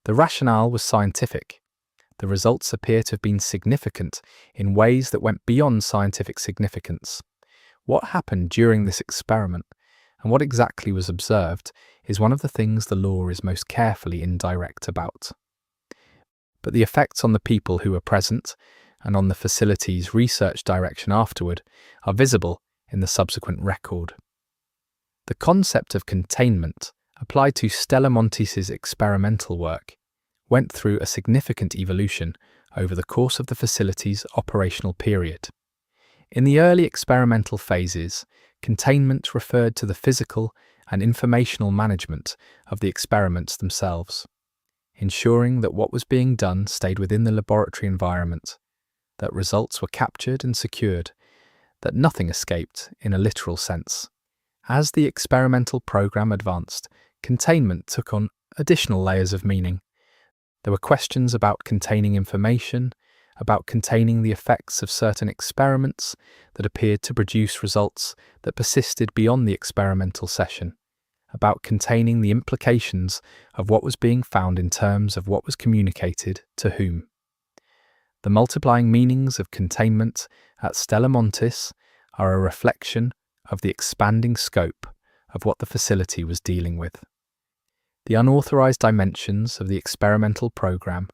The rationale was scientific. the results appear to have been significant in ways that went beyond scientific significance. What happened during this experiment, and what exactly was observed, is one of the things the law is most carefully indirect about. But the effects on the people who were present, and on the facility's research direction afterward, are visible in the subsequent record. The concept of containment, applied to Stella Montis' experimental work, went through a significant evolution over the course of the facility's operational period. In the early experimental phases, containment referred to the physical and informational management of the experiments themselves, ensuring that what was being done stayed within the laboratory environment, that results were captured and secured, that nothing escaped in a literal sense. As the experimental program advanced, containment took on additional layers of meaning. There were questions about containing information, about containing the effects of certain experiments that appeared to produce results that persisted beyond the experimental session, about containing the implications of what was being found in terms of what was communicated to whom. The multiplying meanings of containment at Stella Montis are a reflection of the expanding scope of what the facility was dealing with. The unauthorized dimensions of the experimental program,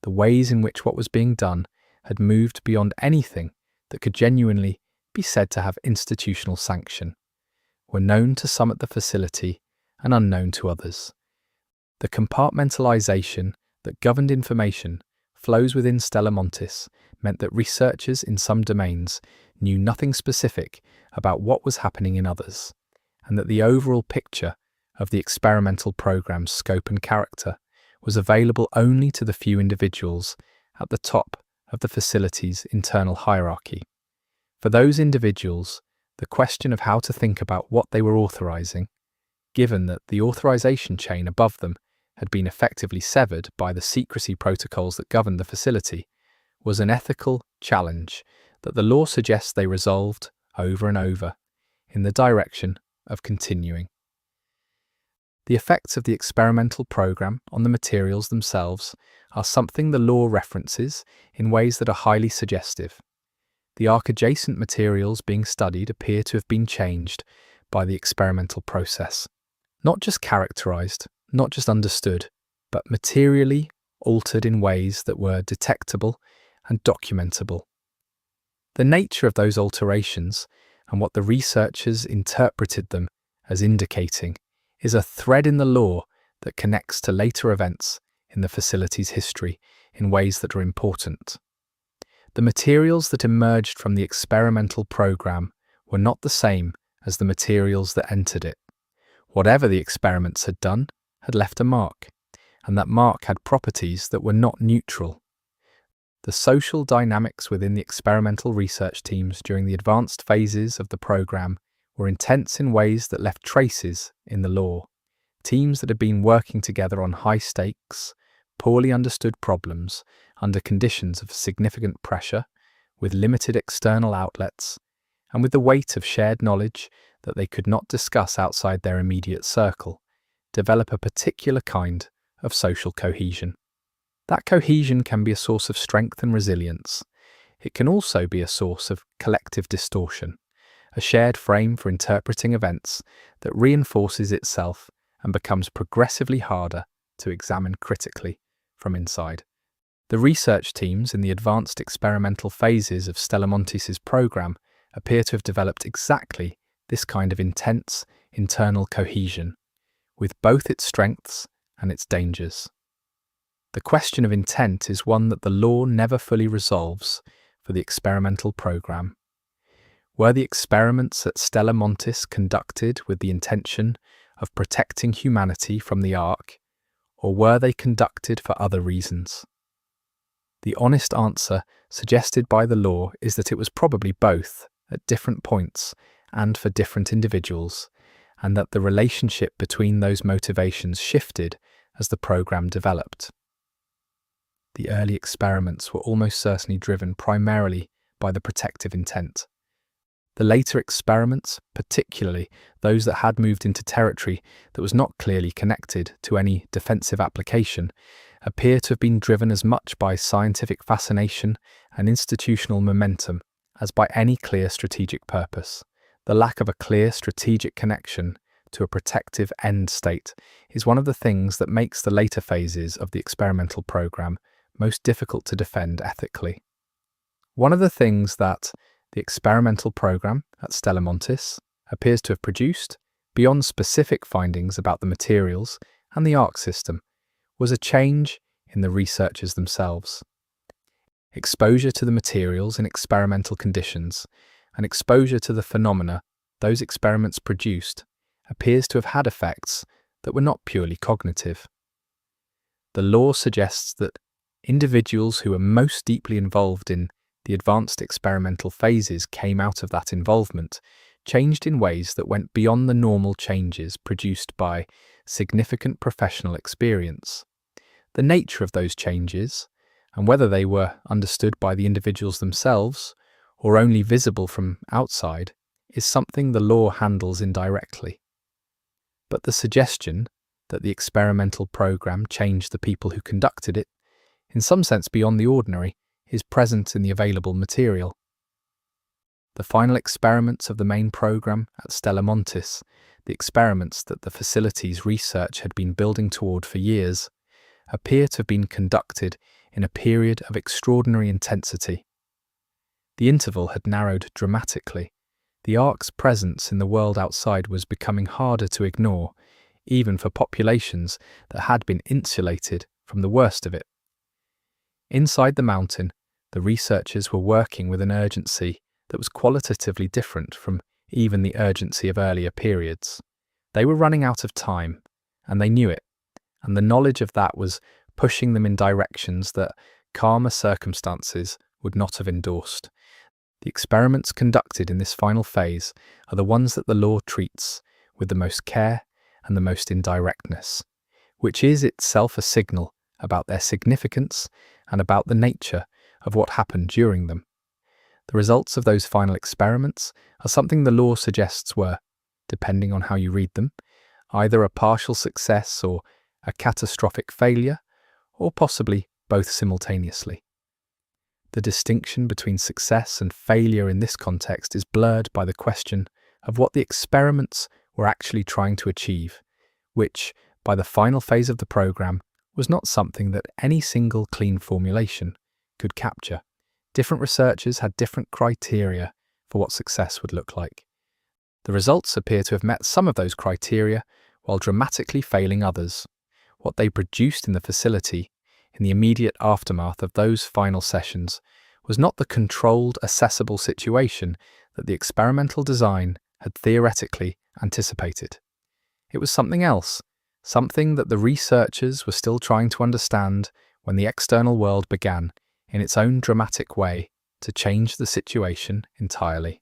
the ways in which what was being done had moved beyond anything that could genuinely be said to have institutional sanction, were known to some at the facility and unknown to others. The compartmentalization that governed information flows within Stella Montis meant that researchers in some domains knew nothing specific about what was happening in others, and that the overall picture of the experimental program's scope and character was available only to the few individuals at the top of the facility's internal hierarchy. For those individuals, the question of how to think about what they were authorizing, given that the authorization chain above them had been effectively severed by the secrecy protocols that governed the facility, was an ethical challenge that the law suggests they resolved over and over in the direction of continuing. The effects of the experimental program on the materials themselves are something the law references in ways that are highly suggestive. The arc-adjacent materials being studied appear to have been changed by the experimental process, not just characterized, not just understood, but materially altered in ways that were detectable and documentable. The nature of those alterations and what the researchers interpreted them as indicating is a thread in the law that connects to later events in the facility's history in ways that are important. The materials that emerged from the experimental program were not the same as the materials that entered it. Whatever the experiments had done had left a mark, and that mark had properties that were not neutral. The social dynamics within the experimental research teams during the advanced phases of the program were intense in ways that left traces in the law. Teams that had been working together on high-stakes, poorly understood problems under conditions of significant pressure, with limited external outlets, and with the weight of shared knowledge that they could not discuss outside their immediate circle, develop a particular kind of social cohesion. That cohesion can be a source of strength and resilience. It can also be a source of collective distortion, a shared frame for interpreting events that reinforces itself and becomes progressively harder to examine critically from inside. The research teams in the advanced experimental phases of Stella Montis' program appear to have developed exactly this kind of intense internal cohesion, with both its strengths and its dangers. The question of intent is one that the law never fully resolves for the experimental program. Were the experiments at Stella Montis conducted with the intention of protecting humanity from the Ark, or were they conducted for other reasons? The honest answer suggested by the law is that it was probably both at different points and for different individuals, and that the relationship between those motivations shifted as the program developed. The early experiments were almost certainly driven primarily by the protective intent. The later experiments, particularly those that had moved into territory that was not clearly connected to any defensive application, appear to have been driven as much by scientific fascination and institutional momentum as by any clear strategic purpose. The lack of a clear strategic connection to a protective end state is one of the things that makes the later phases of the experimental program most difficult to defend ethically. One of the things that the experimental program at Stella Montis appears to have produced, beyond specific findings about the materials and the arc system, was a change in the researchers themselves. Exposure to the materials in experimental conditions and exposure to the phenomena those experiments produced appears to have had effects that were not purely cognitive. The law suggests that individuals who are most deeply involved in the advanced experimental phases came out of that involvement changed in ways that went beyond the normal changes produced by significant professional experience. The nature of those changes, and whether they were understood by the individuals themselves or only visible from outside, is something the law handles indirectly. But the suggestion that the experimental program changed the people who conducted it, in some sense beyond the ordinary, is present in the available material. The final experiments of the main program at Stella Montis, the experiments that the facility's research had been building toward for years, appear to have been conducted in a period of extraordinary intensity. The interval had narrowed dramatically. The ark's presence in the world outside was becoming harder to ignore, even for populations that had been insulated from the worst of it. Inside the mountain, the researchers were working with an urgency that was qualitatively different from even the urgency of earlier periods. They were running out of time, and they knew it, and the knowledge of that was pushing them in directions that calmer circumstances would not have endorsed. The experiments conducted in this final phase are the ones that the law treats with the most care and the most indirectness, which is itself a signal about their significance and about the nature of what happened during them. The results of those final experiments are something the law suggests were, depending on how you read them, either a partial success or a catastrophic failure, or possibly both simultaneously. The distinction between success and failure in this context is blurred by the question of what the experiments were actually trying to achieve, which, by the final phase of the program, was not something that any single clean formulation could capture. Different researchers had different criteria for what success would look like. The results appear to have met some of those criteria while dramatically failing others. What they produced in the facility in the immediate aftermath of those final sessions was not the controlled, accessible situation that the experimental design had theoretically anticipated. It was something else, something that the researchers were still trying to understand when the external world began, in its own dramatic way, to change the situation entirely.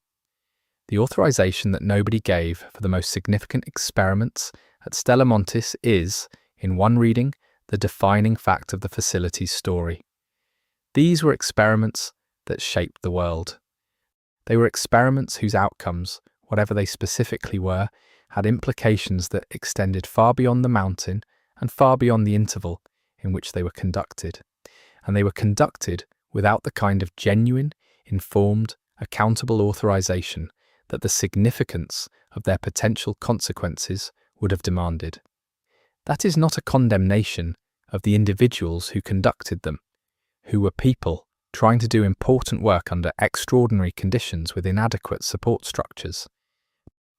The authorization that nobody gave for the most significant experiments at Stella Montis is, in one reading, the defining fact of the facility's story. These were experiments that shaped the world. They were experiments whose outcomes, whatever they specifically were, had implications that extended far beyond the mountain and far beyond the interval in which they were conducted. And they were conducted without the kind of genuine, informed, accountable authorization that the significance of their potential consequences would have demanded. That is not a condemnation of the individuals who conducted them, who were people trying to do important work under extraordinary conditions with inadequate support structures.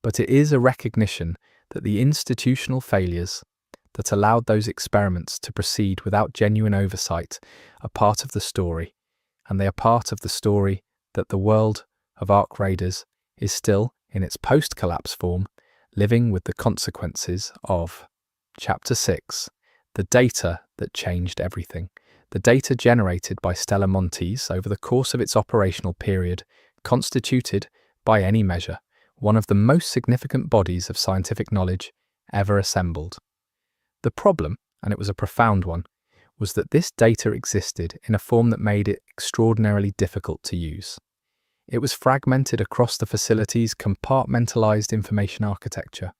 But it is a recognition that the institutional failures that allowed those experiments to proceed without genuine oversight are part of the story, and they are part of the story that the world of arc raiders is still, in its post-collapse form, living with the consequences of. Chapter 6. The data that changed everything. The data generated by Stella Montis over the course of its operational period constituted, by any measure, one of the most significant bodies of scientific knowledge ever assembled. The problem, and it was a profound one, was that this data existed in a form that made it extraordinarily difficult to use. It was fragmented across the facility's compartmentalized information architecture.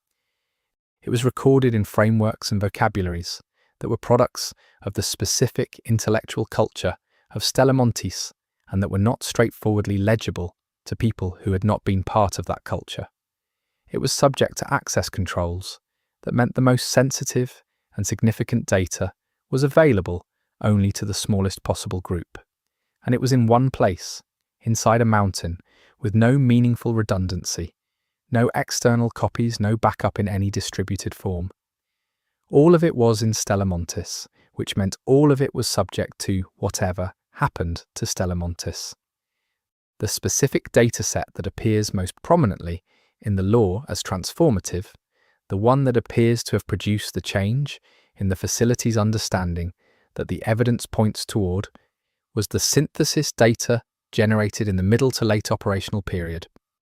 It was recorded in frameworks and vocabularies that were products of the specific intellectual culture of Stella Montis and that were not straightforwardly legible to people who had not been part of that culture. It was subject to access controls that meant the most sensitive and significant data was available only to the smallest possible group. And it was in one place, inside a mountain, with no meaningful redundancy, no external copies, no backup in any distributed form. All of it was in Stella Montis, which meant all of it was subject to whatever happened to Stella Montis. The specific dataset that appears most prominently in the law as transformative, the one that appears to have produced the change in the facility's understanding that the evidence points toward, was the synthesis data generated in the middle to late operational period.